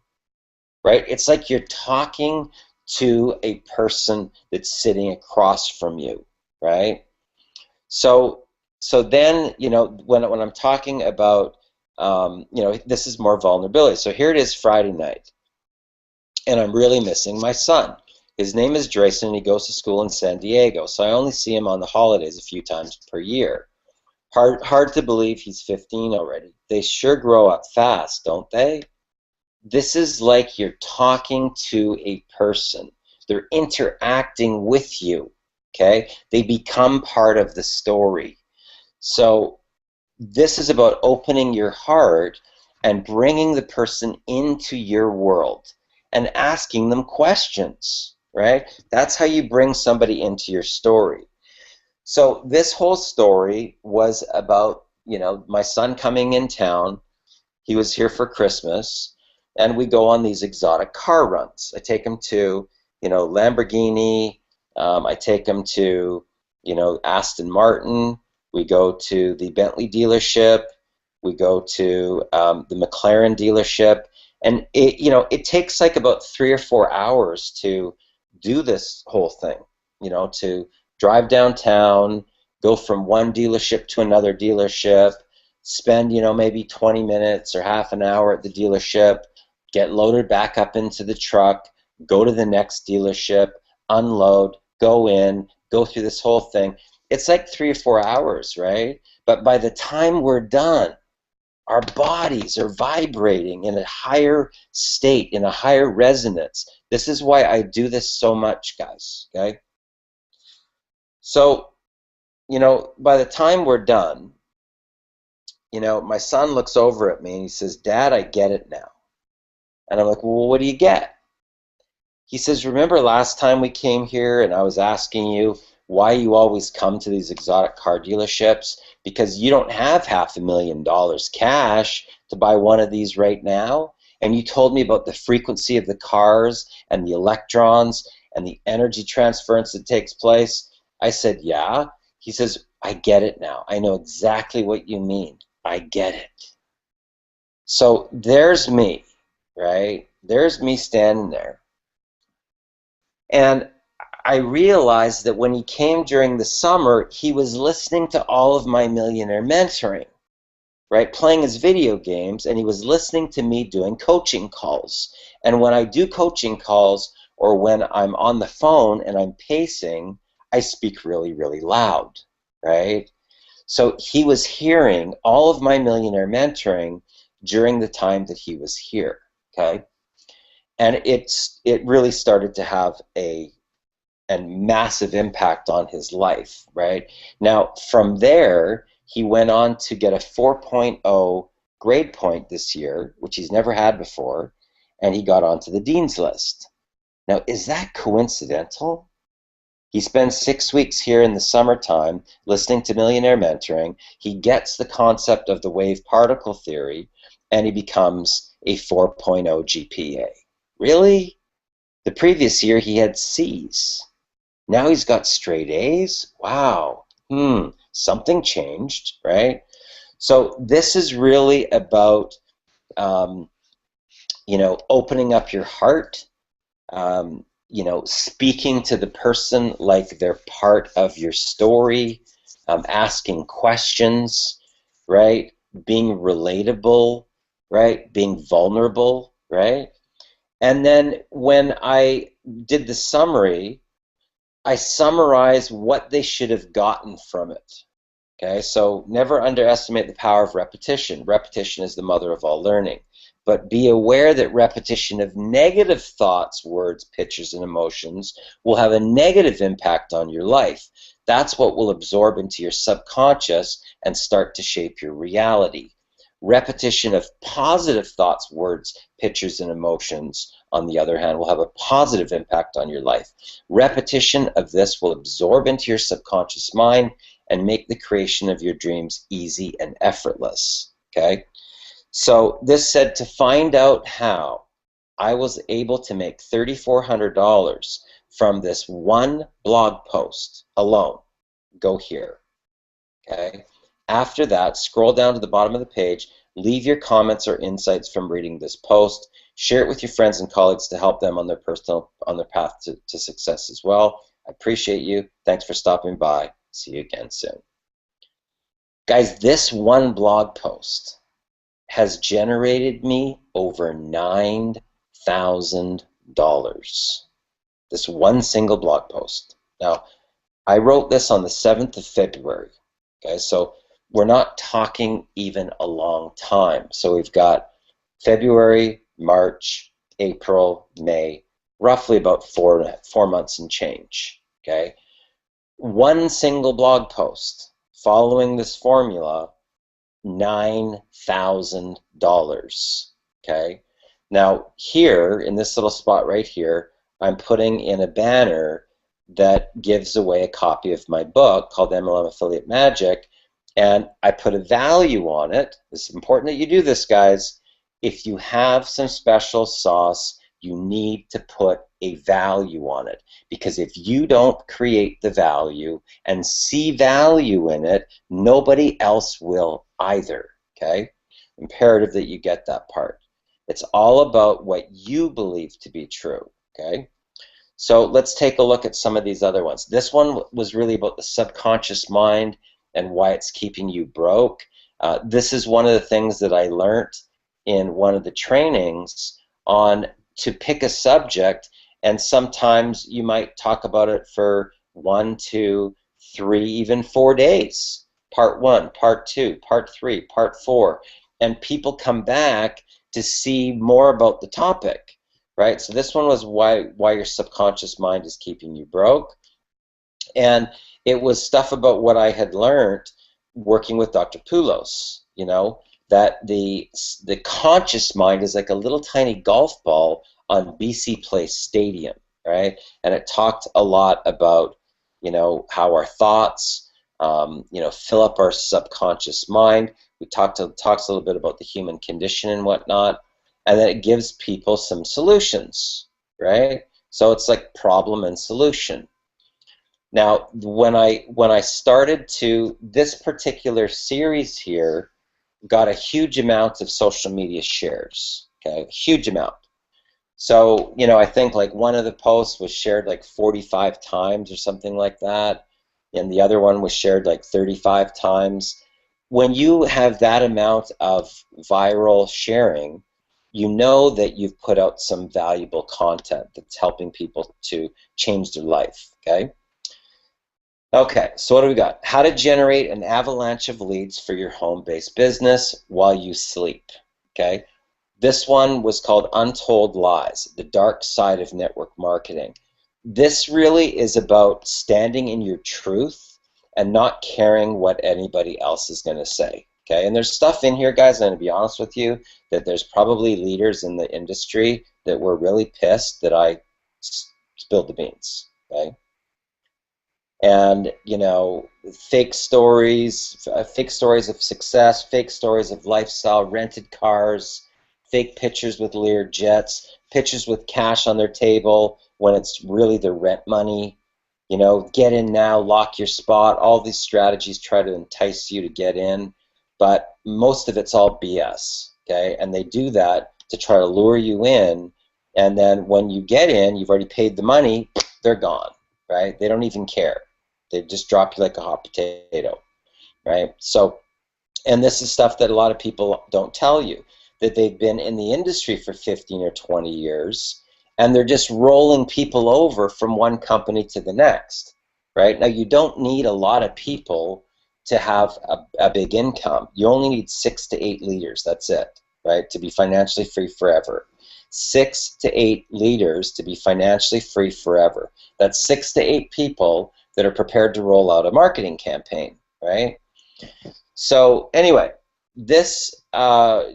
right? It's like you're talking to a person that's sitting across from you, right? So then, when I'm talking about, this is more vulnerability. So here it is Friday night, and I'm really missing my son. His name is Drayson, and he goes to school in San Diego, so I only see him on the holidays a few times per year. Hard to believe he's 15 already. They sure grow up fast, don't they? This is like you're talking to a person. They're interacting with you, okay? They become part of the story. So this is about opening your heart and bringing the person into your world and asking them questions, right? That's how you bring somebody into your story. So this whole story was about, my son coming in town. He was here for Christmas, and we go on these exotic car runs. I take him to, Lamborghini. I take him to, Aston Martin. We go to the Bentley dealership. We go to the McLaren dealership. And it takes like about 3 or 4 hours to do this whole thing, to drive downtown, go from one dealership to another dealership, spend, maybe 20 minutes or half an hour at the dealership, get loaded back up into the truck, go to the next dealership, unload, go in, go through this whole thing. It's like 3 or 4 hours, right? But by the time we're done, our bodies are vibrating in a higher state, in a higher resonance. This is why I do this so much, guys, okay? So, by the time we're done, my son looks over at me and he says, "Dad, I get it now." And I'm like, "Well, what do you get?" He says, "Remember last time we came here and I was asking you why you always come to these exotic car dealerships? Because you don't have $500,000 cash to buy one of these right now, and you told me about the frequency of the cars and the electrons and the energy transference that takes place. I said, yeah. He says, I get it now. I know exactly what you mean. I get it. So there's me, right? There's me standing there. And I realized that when he came during the summer, he was listening to all of my Millionaire mentoring, right? Playing his video games, and he was listening to me doing coaching calls. And when I do coaching calls, or when I'm on the phone and I'm pacing, I speak really, really loud, right? So he was hearing all of my Millionaire mentoring during the time that he was here, okay? And it really started to have a massive impact on his life, right? Now, from there, he went on to get a 4.0 grade point this year, which he's never had before, and he got onto the dean's list. Now, is that coincidental? He spends 6 weeks here in the summertime listening to Millionaire mentoring. He gets the concept of the wave particle theory, and he becomes a 4.0 GPA. Really? The previous year he had C's. Now he's got straight A's? Wow. Something changed, right? So this is really about, opening up your heart, speaking to the person like they're part of your story, asking questions, right? Being relatable, right? Being vulnerable, right? And then when I did the summary, I summarize what they should have gotten from it. Okay, so never underestimate the power of repetition. Repetition is the mother of all learning. But be aware that repetition of negative thoughts, words, pictures, and emotions will have a negative impact on your life. That's what will absorb into your subconscious and start to shape your reality. Repetition of positive thoughts, words, pictures, and emotions, on the other hand, will have a positive impact on your life. Repetition of this will absorb into your subconscious mind and make the creation of your dreams easy and effortless. Okay? So this said, to find out how I was able to make $3,400 from this one blog post alone, go here. Okay? After that, scroll down to the bottom of the page, leave your comments or insights from reading this post, share it with your friends and colleagues to help them on their path to success as well. I appreciate you. Thanks for stopping by. See you again soon. Guys, this one blog post has generated me over $9,000. This one single blog post. Now, I wrote this on the 7th of February. Okay, so we're not talking even a long time. So we've got February, March, April, May, roughly about four months and change. Okay, one single blog post following this formula, $9,000. Okay, now here in this little spot right here, I'm putting in a banner that gives away a copy of my book called MLM Affiliate Magic, and I put a value on it. It's important that you do this, guys. If you have some special sauce, you need to put a value on it, because if you don't create the value and see value in it, nobody else will either. Okay? Imperative that you get that part. It's all about what you believe to be true. Okay? So let's take a look at some of these other ones. This one was really about the subconscious mind and why it's keeping you broke. This is one of the things that I learned in one of the trainings on to pick a subject, and sometimes you might talk about it for 1, 2, 3, even 4 days. Part 1, Part 2, Part 3, Part 4, and people come back to see more about the topic. Right, so this one was why your subconscious mind is keeping you broke, and it was stuff about what I had learned working with Dr. Poulos. That the conscious mind is like a little tiny golf ball on BC Place Stadium, right? And it talked a lot about how our thoughts fill up our subconscious mind. We talks a little bit about the human condition and whatnot. and then it gives people some solutions, right? So it's like problem and solution. Now, when I started to, this particular series here got a huge amount of social media shares, okay, a huge amount. So, you know, I think like one of the posts was shared like 45 times or something like that, and the other one was shared like 35 times. When you have that amount of viral sharing, you know that you've put out some valuable content that's helping people to change their life, okay? Okay, so what do we got? How to generate an avalanche of leads for your home-based business while you sleep, okay? This one was called Untold Lies, the dark side of network marketing. This really is about standing in your truth and not caring what anybody else is going to say. Okay, and there's stuff in here, guys, I'm going to be honest with you, that there's probably leaders in the industry that were really pissed that I spilled the beans. Okay, and you know, fake stories of success, fake stories of lifestyle, rented cars, fake pictures with Lear jets, pictures with cash on their table when it's really their rent money. You know, get in now, lock your spot. All these strategies try to entice you to get in, but most of it's all BS. Okay, and they do that to try to lure you in, and then when you get in, you've already paid the money. They're gone. Right? They don't even care. They just drop you like a hot potato. Right? So, and this is stuff that a lot of people don't tell you, that they've been in the industry for 15 or 20 years, and they're just rolling people over from one company to the next, right? Now, you don't need a lot of people to have a big income. You only need 6 to 8 leaders, that's it, right, to be financially free forever. 6 to 8 leaders to be financially free forever. That's 6 to 8 people that are prepared to roll out a marketing campaign, right? So anyway, this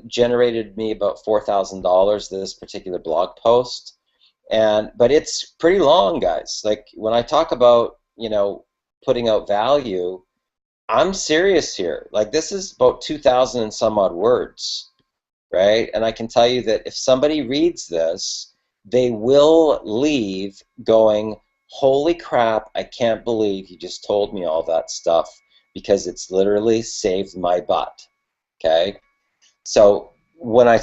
generated me about $4,000, this particular blog post, but it's pretty long, guys. Like when I talk about, you know, putting out value, I'm serious here. Like this is about 2,000 and some odd words, right? And I can tell you that if somebody reads this, they will leave going, holy crap, I can't believe you just told me all that stuff, because it's literally saved my butt. Okay? So when I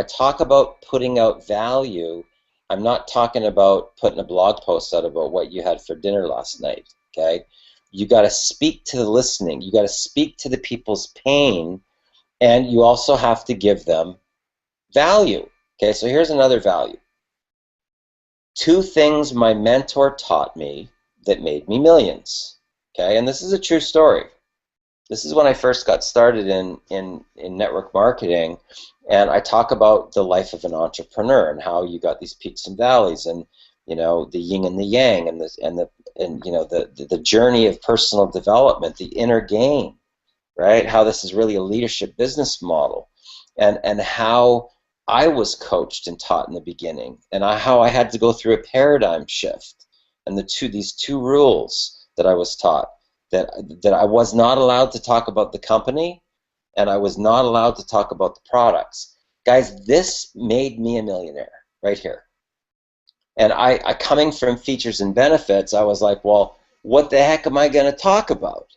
talk about putting out value, I'm not talking about putting a blog post out about what you had for dinner last night. Okay? You got to speak to the listening. You got to speak to the people's pain, and you also have to give them value. Okay? So here's another value. 2 things my mentor taught me that made me millions. Okay? And this is a true story. This is when I first got started in network marketing, and I talk about the life of an entrepreneur and how you got these peaks and valleys, and you know, the yin and the yang, and you know, the journey of personal development, the inner game, right? How this is really a leadership business model, and how I was coached and taught in the beginning, and how I had to go through a paradigm shift, and these 2 rules that I was taught. That I was not allowed to talk about the company, and I was not allowed to talk about the products. Guys, this made me a millionaire right here. And I coming from features and benefits, I was like, well, what the heck am I going to talk about?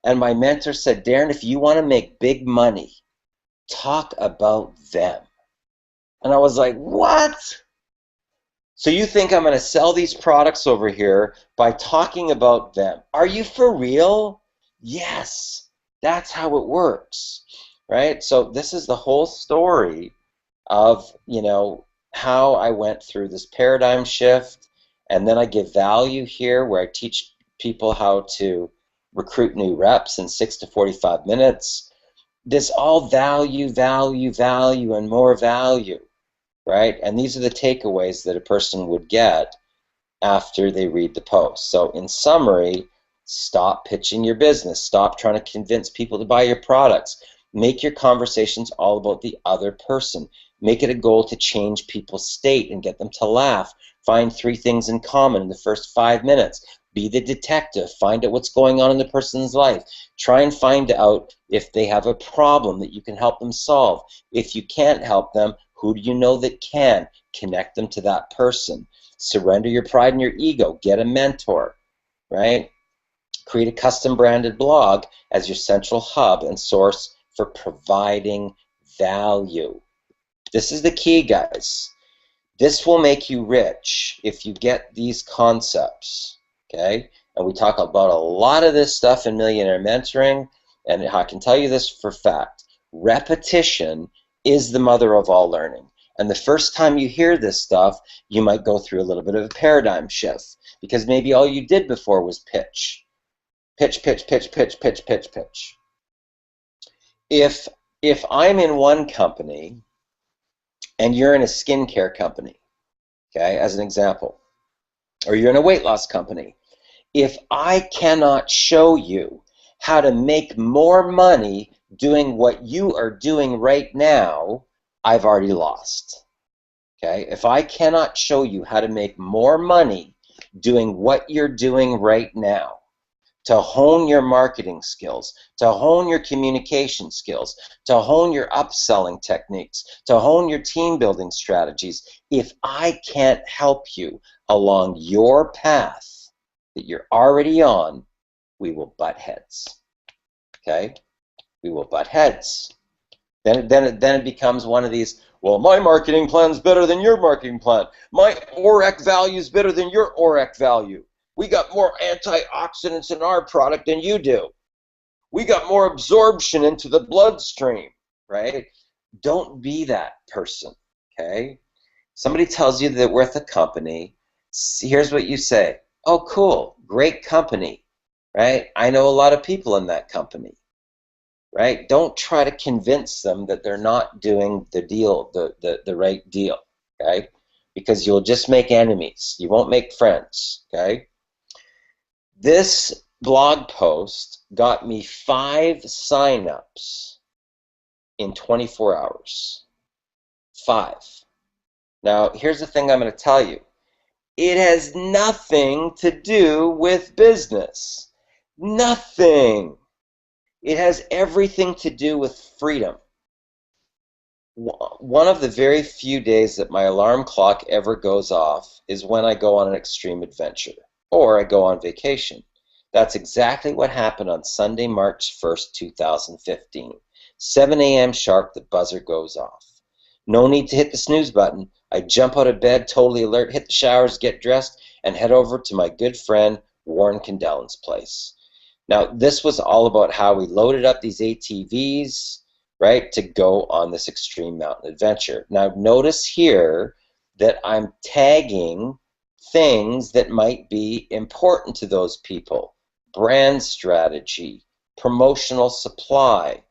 And my mentor said, Darren, if you want to make big money, talk about them. And I was like, what? So you think I'm going to sell these products over here by talking about them? Are you for real? Yes, that's how it works, right? So this is the whole story of, you know, how I went through this paradigm shift, and then I give value here where I teach people how to recruit new reps in 6 to 45 minutes. This all value, value, value, and more value. Right? And these are the takeaways that a person would get after they read the post. So in summary, stop pitching your business. Stop trying to convince people to buy your products. Make your conversations all about the other person. Make it a goal to change people's state and get them to laugh. Find 3 things in common in the first 5 minutes. Be the detective. Find out what's going on in the person's life. Try and find out if they have a problem that you can help them solve. If you can't help them, Who do you know that can? Connect them to that person. Surrender your pride and your ego. Get a mentor, right? Create a custom branded blog as your central hub and source for providing value. This is the key, guys. This will make you rich if you get these concepts, okay? And we talk about a lot of this stuff in Millionaire Mentoring, and I can tell you this for fact. Repetition is the mother of all learning. And the first time you hear this stuff, you might go through a little bit of a paradigm shift, because maybe all you did before was pitch. Pitch, pitch, pitch, pitch, pitch, pitch, pitch. If I'm in one company and you're in a skincare company, okay, as an example, or you're in a weight loss company, if I cannot show you how to make more money doing what you are doing right now, I've already lost. Okay? If I cannot show you how to make more money doing what you're doing right now, to hone your marketing skills, to hone your communication skills, to hone your upselling techniques, to hone your team building strategies, if I can't help you along your path that you're already on, we will butt heads. Okay? We will butt heads. Then it becomes one of these, well, my marketing plan's better than your marketing plan. My ORAC value is better than your ORAC value. We got more antioxidants in our product than you do. We got more absorption into the bloodstream, right? Don't be that person, okay? Somebody tells you that we're with a company. Here's what you say. Oh, cool, great company, right? I know a lot of people in that company, right? Don't try to convince them that they're not doing the deal, the right deal, okay? Because you'll just make enemies. You won't make friends, okay? This blog post got me 5 signups in 24 hours. 5. Now, here's the thing I'm going to tell you. It has nothing to do with business. Nothing. It has everything to do with freedom. One of the very few days that my alarm clock ever goes off is when I go on an extreme adventure or I go on vacation. That's exactly what happened on Sunday, March 1st, 2015. 7 a.m. sharp, the buzzer goes off. No need to hit the snooze button. I jump out of bed, totally alert, hit the showers, get dressed, and head over to my good friend Warren Candellan's place. Now, this was all about how we loaded up these ATVs, right, to go on this extreme mountain adventure. Now, notice here that I'm tagging things that might be important to those people. Brand strategy, promotional supply,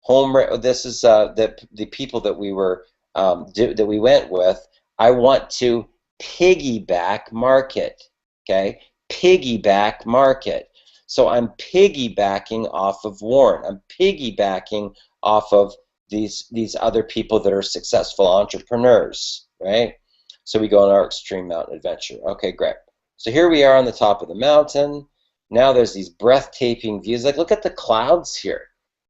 this is the people that we were that we went with. I want to piggyback market, okay? Piggyback market. So I'm piggybacking off of Warren. I'm piggybacking off of these other people that are successful entrepreneurs, right? So we go on our extreme mountain adventure. Okay, great. So here we are on the top of the mountain. Now there's these breathtaking views. Like, look at the clouds here.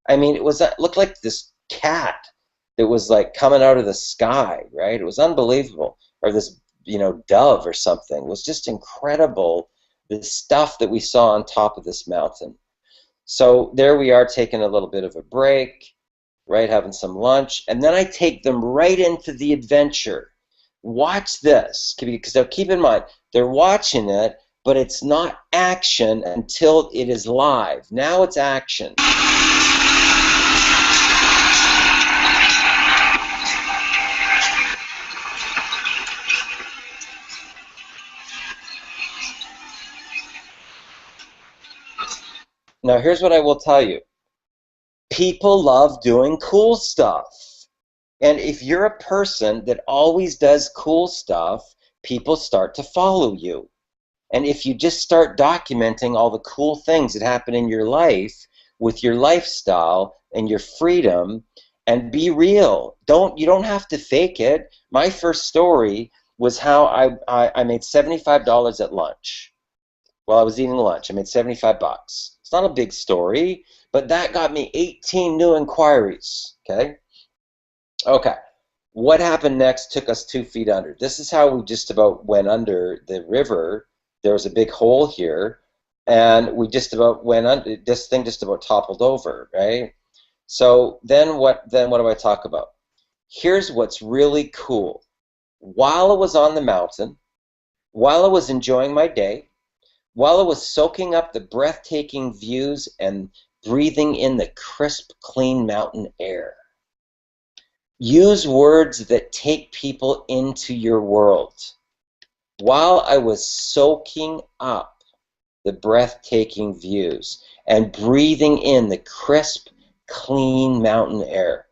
I mean, it looked like this cat that was like coming out of the sky, right? It was unbelievable. Or this, dove or something. It was just incredible, the stuff that we saw on top of this mountain. So there we are taking a little bit of a break, right, having some lunch, and then I take them right into the adventure. Watch this, because now keep in mind, they're watching it, but it's not action until it is live. Now it's action. Now here's what I will tell you. People love doing cool stuff. And if you're a person that always does cool stuff, people start to follow you. And if you just start documenting all the cool things that happen in your life with your lifestyle and your freedom, and be real. You don't have to fake it. My first story was how I made $75 at lunch. While I was eating lunch, I made 75 bucks. It's not a big story, but that got me 18 new inquiries, okay? Okay. What happened next took us 2 feet under. This is how we just about went under the river. There was a big hole here, and we just about went under. This thing just about toppled over, right? So then what do I talk about? Here's what's really cool. While I was on the mountain, while I was enjoying my day, while I was soaking up the breathtaking views and breathing in the crisp, clean mountain air, use words that take people into your world. While I was soaking up the breathtaking views and breathing in the crisp, clean mountain air,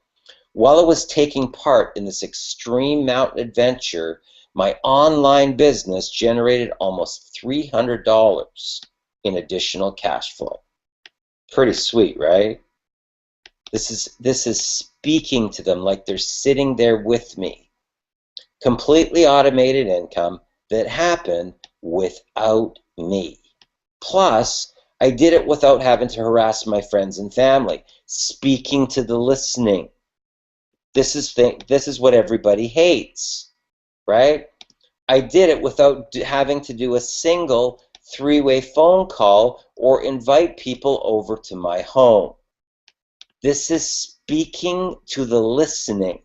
while I was taking part in this extreme mountain adventure, my online business generated almost $300 in additional cash flow. Pretty sweet, right? This is speaking to them like they're sitting there with me. Completely automated income that happened without me. Plus, I did it without having to harass my friends and family. Speaking to the listening. This is what everybody hates, right? I did it without having to do a single 3-way phone call or invite people over to my home. This is speaking to the listening,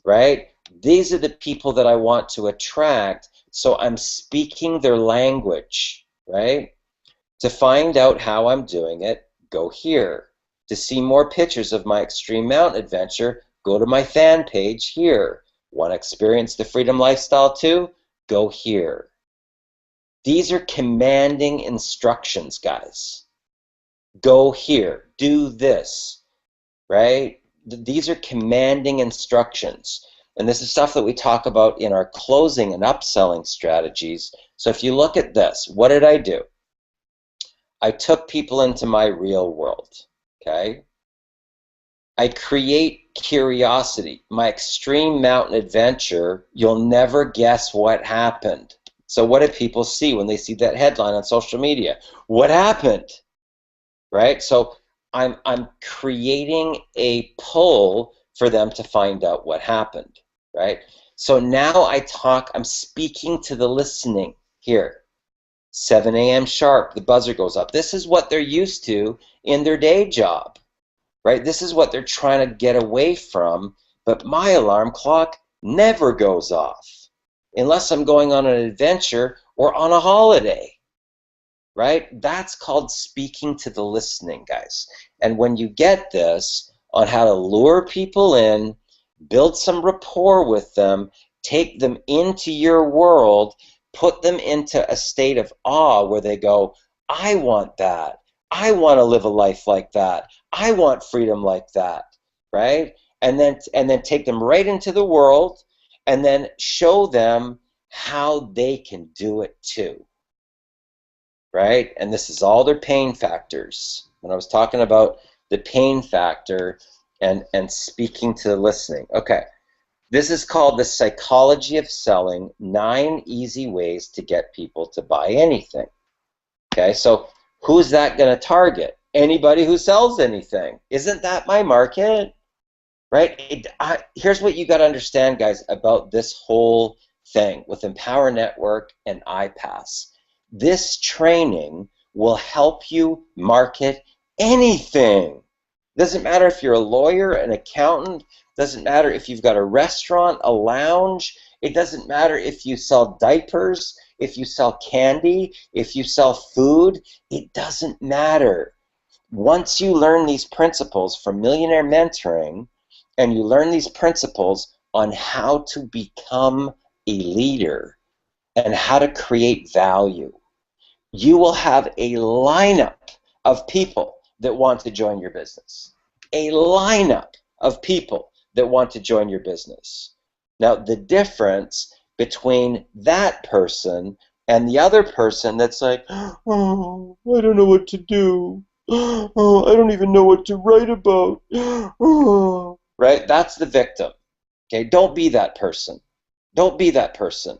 right? These are the people that I want to attract, so I'm speaking their language, right? To find out how I'm doing it, go here. To see more pictures of my extreme mountain adventure, go to my fan page here. Want to experience the freedom lifestyle too? Go here. These are commanding instructions, guys. Go here. Do this, right? These are commanding instructions. And this is stuff that we talk about in our closing and upselling strategies. So if you look at this, what did I do? I took people into my real world, okay? I create curiosity. My extreme mountain adventure, you'll never guess what happened. So what do people see when they see that headline on social media? What happened? Right? So I'm creating a pull for them to find out what happened, right? So now I'm speaking to the listening here. 7 a.m. sharp, the buzzer goes up. This is what they're used to in their day job, right? This is what they're trying to get away from, but my alarm clock never goes off unless I'm going on an adventure or on a holiday, right? That's called speaking to the listening, guys. And when you get this on how to lure people in, build some rapport with them, take them into your world, put them into a state of awe where they go, I want that. I want to live a life like that. I want freedom like that, right? And then take them right into the world and then show them how they can do it too, right? And this is all their pain factors. When I was talking about the pain factor and speaking to the listening. Okay, this is called the psychology of selling, 9 easy ways to get people to buy anything. Okay, so who's that going to target? Anybody who sells anything. Isn't that my market? Right? Here's what you got to understand, guys, about this whole thing with Empower Network and iPass. This training will help you market anything. Doesn't matter if you're a lawyer, an accountant, doesn't matter if you've got a restaurant, a lounge, it doesn't matter if you sell diapers, if you sell candy, if you sell food, it doesn't matter. Once you learn these principles from Millionaire Mentoring, and you learn these principles on how to become a leader and how to create value, you will have a lineup of people that want to join your business. A lineup of people that want to join your business. Now, the difference between that person and the other person that's like, oh, I don't know what to do. Oh, I don't even know what to write about. Oh. Right? That's the victim. Okay, don't be that person. Don't be that person.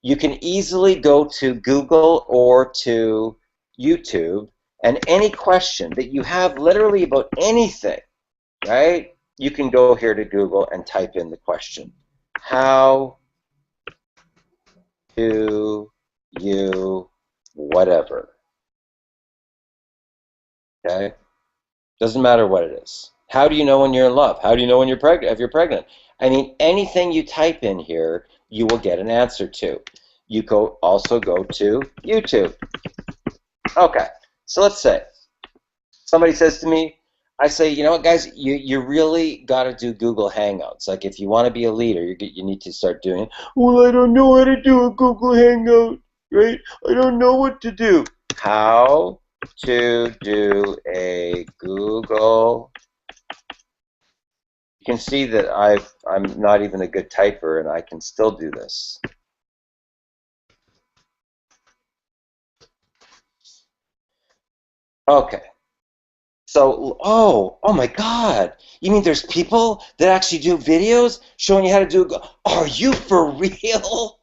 You can easily go to Google or to YouTube, and any question that you have literally about anything, right? you can go here to Google and type in the question. How do you whatever? Okay? Doesn't matter what it is. How do you know when you're in love? How do you know when you're pregnant? If you're pregnant, I mean, anything you type in here, you will get an answer to. You also go to YouTube. Okay, so let's say somebody says to me, I say, you know what, guys, you really got to do Google Hangouts. Like, if you want to be a leader, you need to start doing it. Well, I don't know how to do a Google Hangout, right? I don't know what to do. How to do a Google. You can see that I'm not even a good typer, and I can still do this. Okay. So, oh my God! You mean there's people that actually do videos showing you how to do it? Are you for real?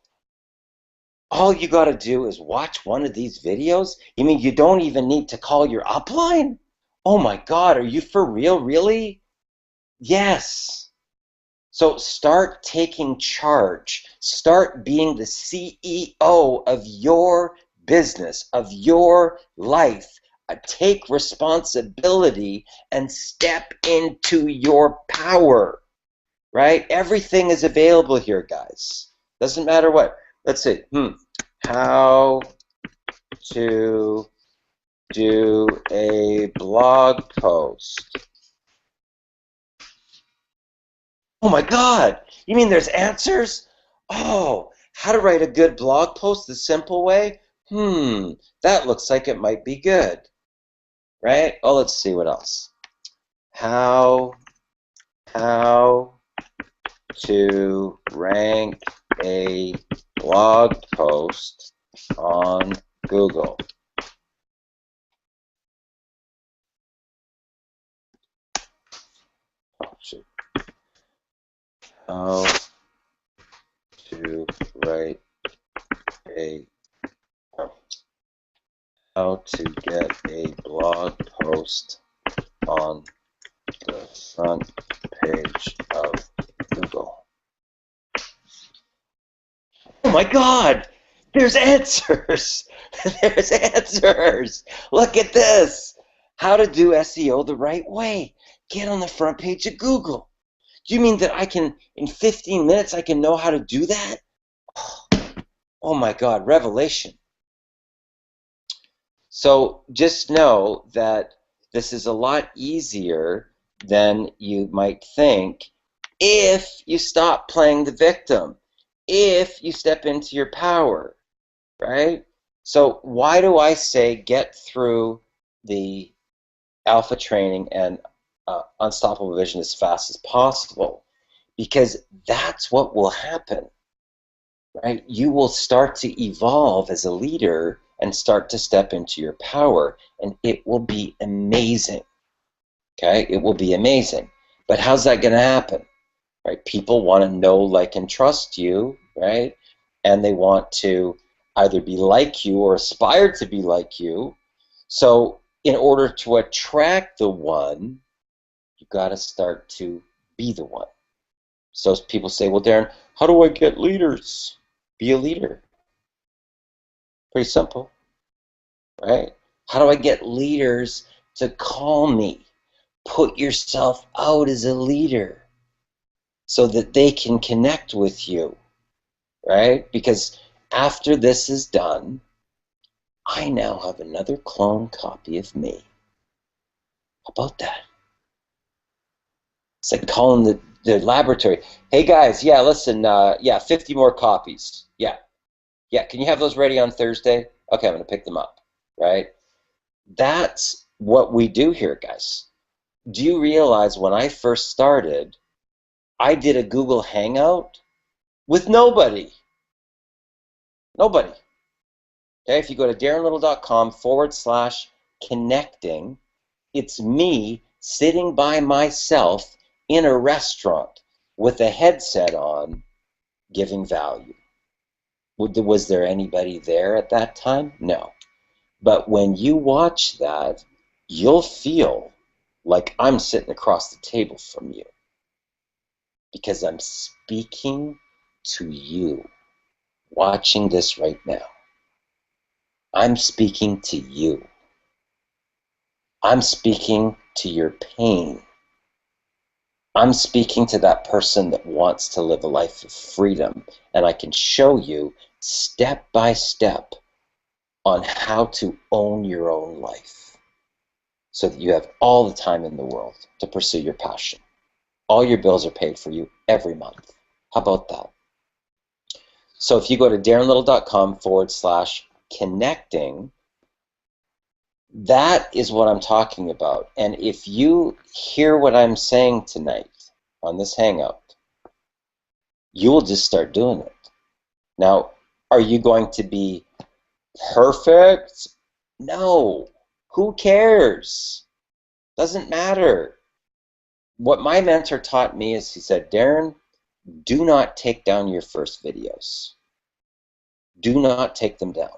All you got to do is watch one of these videos? You mean you don't even need to call your upline? Oh my God! Are you for real? Really? Yes. So start taking charge. Start being the CEO of your business, of your life. Take responsibility and step into your power, right? Everything is available here, guys. Doesn't matter what. Let's see. How to do a blog post. Oh my God! You mean there's answers? Oh, how to write a good blog post the simple way? That looks like it might be good. Right? Oh, let's see what else. How to rank a blog post on Google. Oh, shoot. How to write a how to get a blog post on the front page of Google. Oh my God! There's answers! There's answers! Look at this! How to do SEO the right way. Get on the front page of Google. Do you mean that I can, in 15 minutes, I can know how to do that? Oh my God, revelation. So just know that this is a lot easier than you might think if you stop playing the victim, if you step into your power, right? So why do I say get through the alpha training and unstoppable vision as fast as possible? Because that's what will happen, right? You will start to evolve as a leader and start to step into your power, and it will be amazing. Okay, it will be amazing. But how's that going to happen? Right? People want to know, like, and trust you, right? And they want to either be like you or aspire to be like you. So in order to attract the one, you've got to start to be the one. So people say, well, Darren, how do I get leaders? Be a leader. Pretty simple, right? How do I get leaders to call me? Put yourself out as a leader so that they can connect with you, right? Because after this is done, I now have another clone copy of me. How about that? It's like calling the laboratory. Hey guys, yeah, listen, 50 more copies. Yeah, can you have those ready on Thursday? Okay, I'm going to pick them up, right? That's what we do here, guys. Do you realize when I first started, I did a Google Hangout with nobody. Nobody. Okay, if you go to darrenlittle.com/connecting, it's me sitting by myself in a restaurant with a headset on giving value. Was there anybody there at that time? No. But when you watch that, you'll feel like I'm sitting across the table from you. Because I'm speaking to you, watching this right now. I'm speaking to you. I'm speaking to your pain. I'm speaking to that person that wants to live a life of freedom, and I can show you step by step on how to own your own life so that you have all the time in the world to pursue your passion. All your bills are paid for you every month. How about that? So if you go to darrenlittle.com/connecting, that is what I'm talking about. And if you hear what I'm saying tonight on this Hangout, you will just start doing it. Now, are you going to be perfect? No. Who cares? Doesn't matter. What my mentor taught me is, he said, Darren, do not take down your first videos. Do not take them down,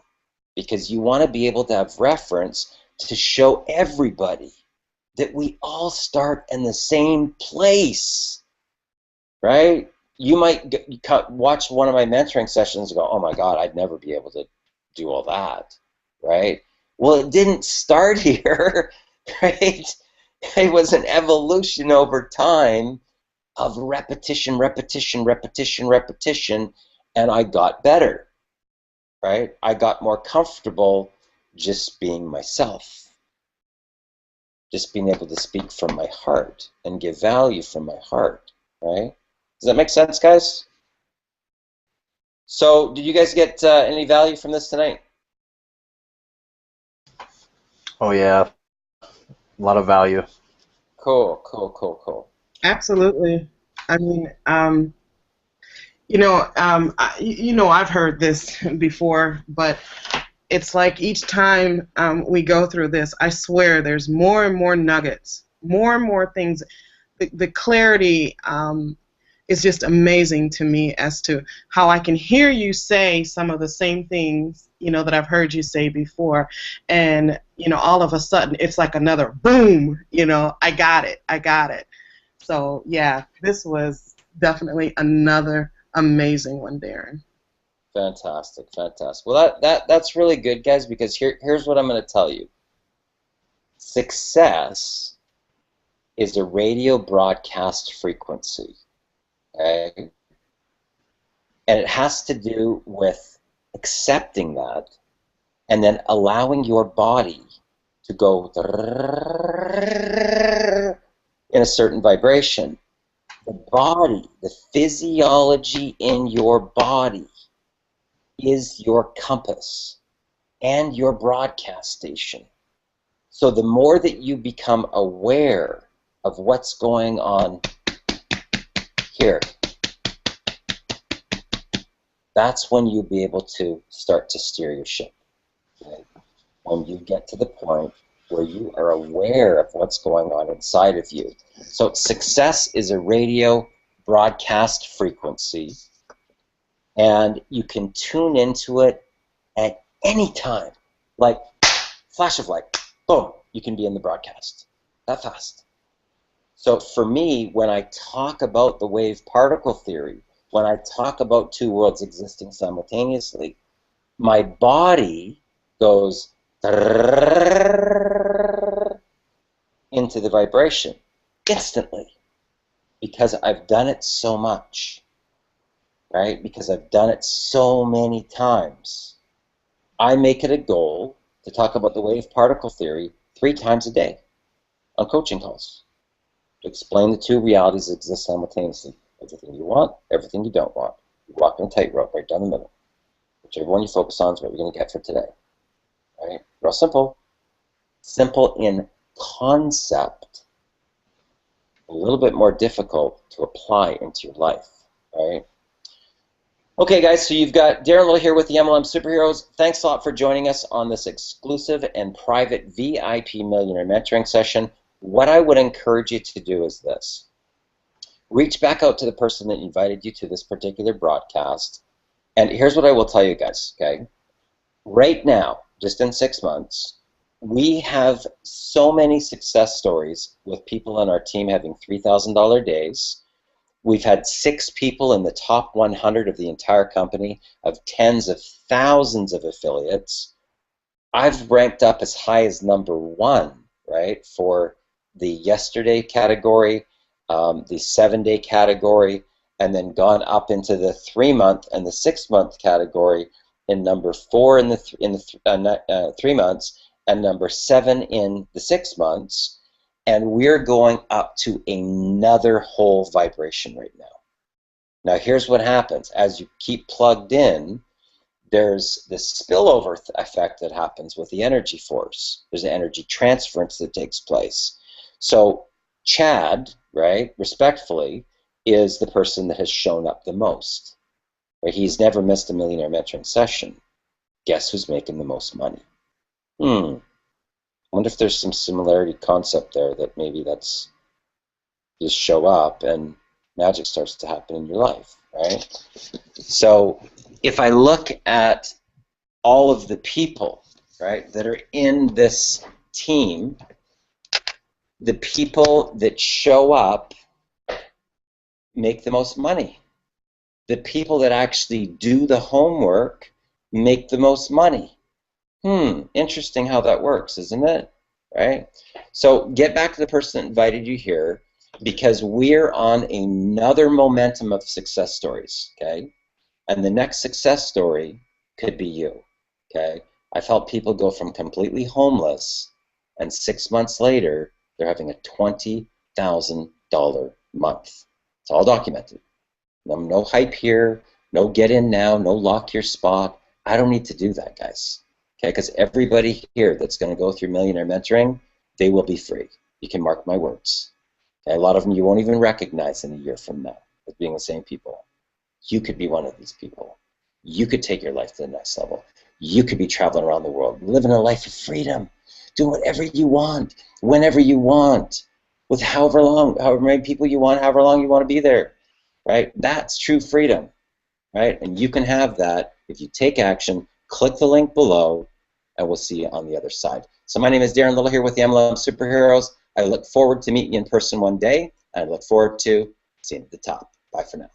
because you want to be able to have reference to show everybody that we all start in the same place, right? You might watch one of my mentoring sessions and go, oh my God, I'd never be able to do all that, right? Well, it didn't start here, right? It was an evolution over time of repetition, repetition, repetition, repetition, and I got better, right? I got more comfortable just being myself, just being able to speak from my heart and give value from my heart, right? Does that make sense, guys? So, did you guys get any value from this tonight? Oh yeah, a lot of value. Cool, cool, cool, cool. Absolutely. I mean, I've heard this before, but it's like each time we go through this, I swear there's more and more nuggets, more and more things. The clarity is just amazing to me as to how I can hear you say some of the same things, that I've heard you say before, and all of a sudden it's like another boom. I got it. So yeah, this was definitely another amazing one, Darren. Fantastic, fantastic. Well, that's really good, guys, because here's what I'm going to tell you. Success is a radio broadcast frequency, okay? And it has to do with accepting that and then allowing your body to go in a certain vibration. The body, the physiology in your body is your compass and your broadcast station. So the more that you become aware of what's going on here, that's when you'll be able to start to steer your ship. Okay? When you get to the point where you are aware of what's going on inside of you. So success is a radio broadcast frequency, and you can tune into it at any time. Like flash of light, boom, you can be in the broadcast. That fast. So for me, when I talk about the wave particle theory, when I talk about two worlds existing simultaneously, my body goes into the vibration instantly, because I've done it so much, right? Because I've done it so many times. I make it a goal to talk about the wave particle theory 3 times a day on coaching calls, to explain the two realities that exist simultaneously. Everything you want, everything you don't want. You walk in a tightrope right down the middle. Whichever one you focus on is what you're going to get for today. Right? Real simple. Simple in concept. A little bit more difficult to apply into your life. Right? Okay, guys, so you've got Darren Little here with the MLM Superheroes. Thanks a lot for joining us on this exclusive and private VIP Millionaire Mentoring session. What I would encourage you to do is this. Reach back out to the person that invited you to this particular broadcast. And here's what I will tell you guys, okay? Right now, just in 6 months, we have so many success stories with people on our team having $3,000 days. We've had 6 people in the top 100 of the entire company, of tens of thousands of affiliates. I've ranked up as high as #1, right, for the yesterday category, the 7-day category, and then gone up into the 3-month and the 6-month category in #4 in the 3 months and #7 in the 6 months. And we're going up to another whole vibration right now. Now here's what happens. As you keep plugged in, there's this spillover effect that happens with the energy force. There's an energy transference that takes place. So Chad, right, respectfully, is the person that has shown up the most. Right? He's never missed a Millionaire mentoring session. Guess who's making the most money? I wonder if there's some similarity concept there, that maybe that's just show up and magic starts to happen in your life, right? So if I look at all of the people, right, that are in this team, the people that show up make the most money. The people that actually do the homework make the most money. Interesting how that works, isn't it? Right? So get back to the person that invited you here, because we're on another momentum of success stories, okay? And the next success story could be you, okay? I've helped people go from completely homeless, and 6 months later, they're having a $20,000 month. It's all documented. No hype here, no get in now, no lock your spot. I don't need to do that, guys. Okay, because everybody here that's going to go through Millionaire Mentoring, they will be free. You can mark my words. Okay, a lot of them you won't even recognize in a year from now as being the same people. You could be one of these people. You could take your life to the next level. You could be traveling around the world, living a life of freedom, doing whatever you want, whenever you want, with however many people you want, however long you want to be there. Right? That's true freedom. Right? And you can have that if you take action. Click the link below, and we'll see you on the other side. So my name is Darren Little here with the MLM Superheroes. I look forward to meeting you in person one day, and I look forward to seeing you at the top. Bye for now.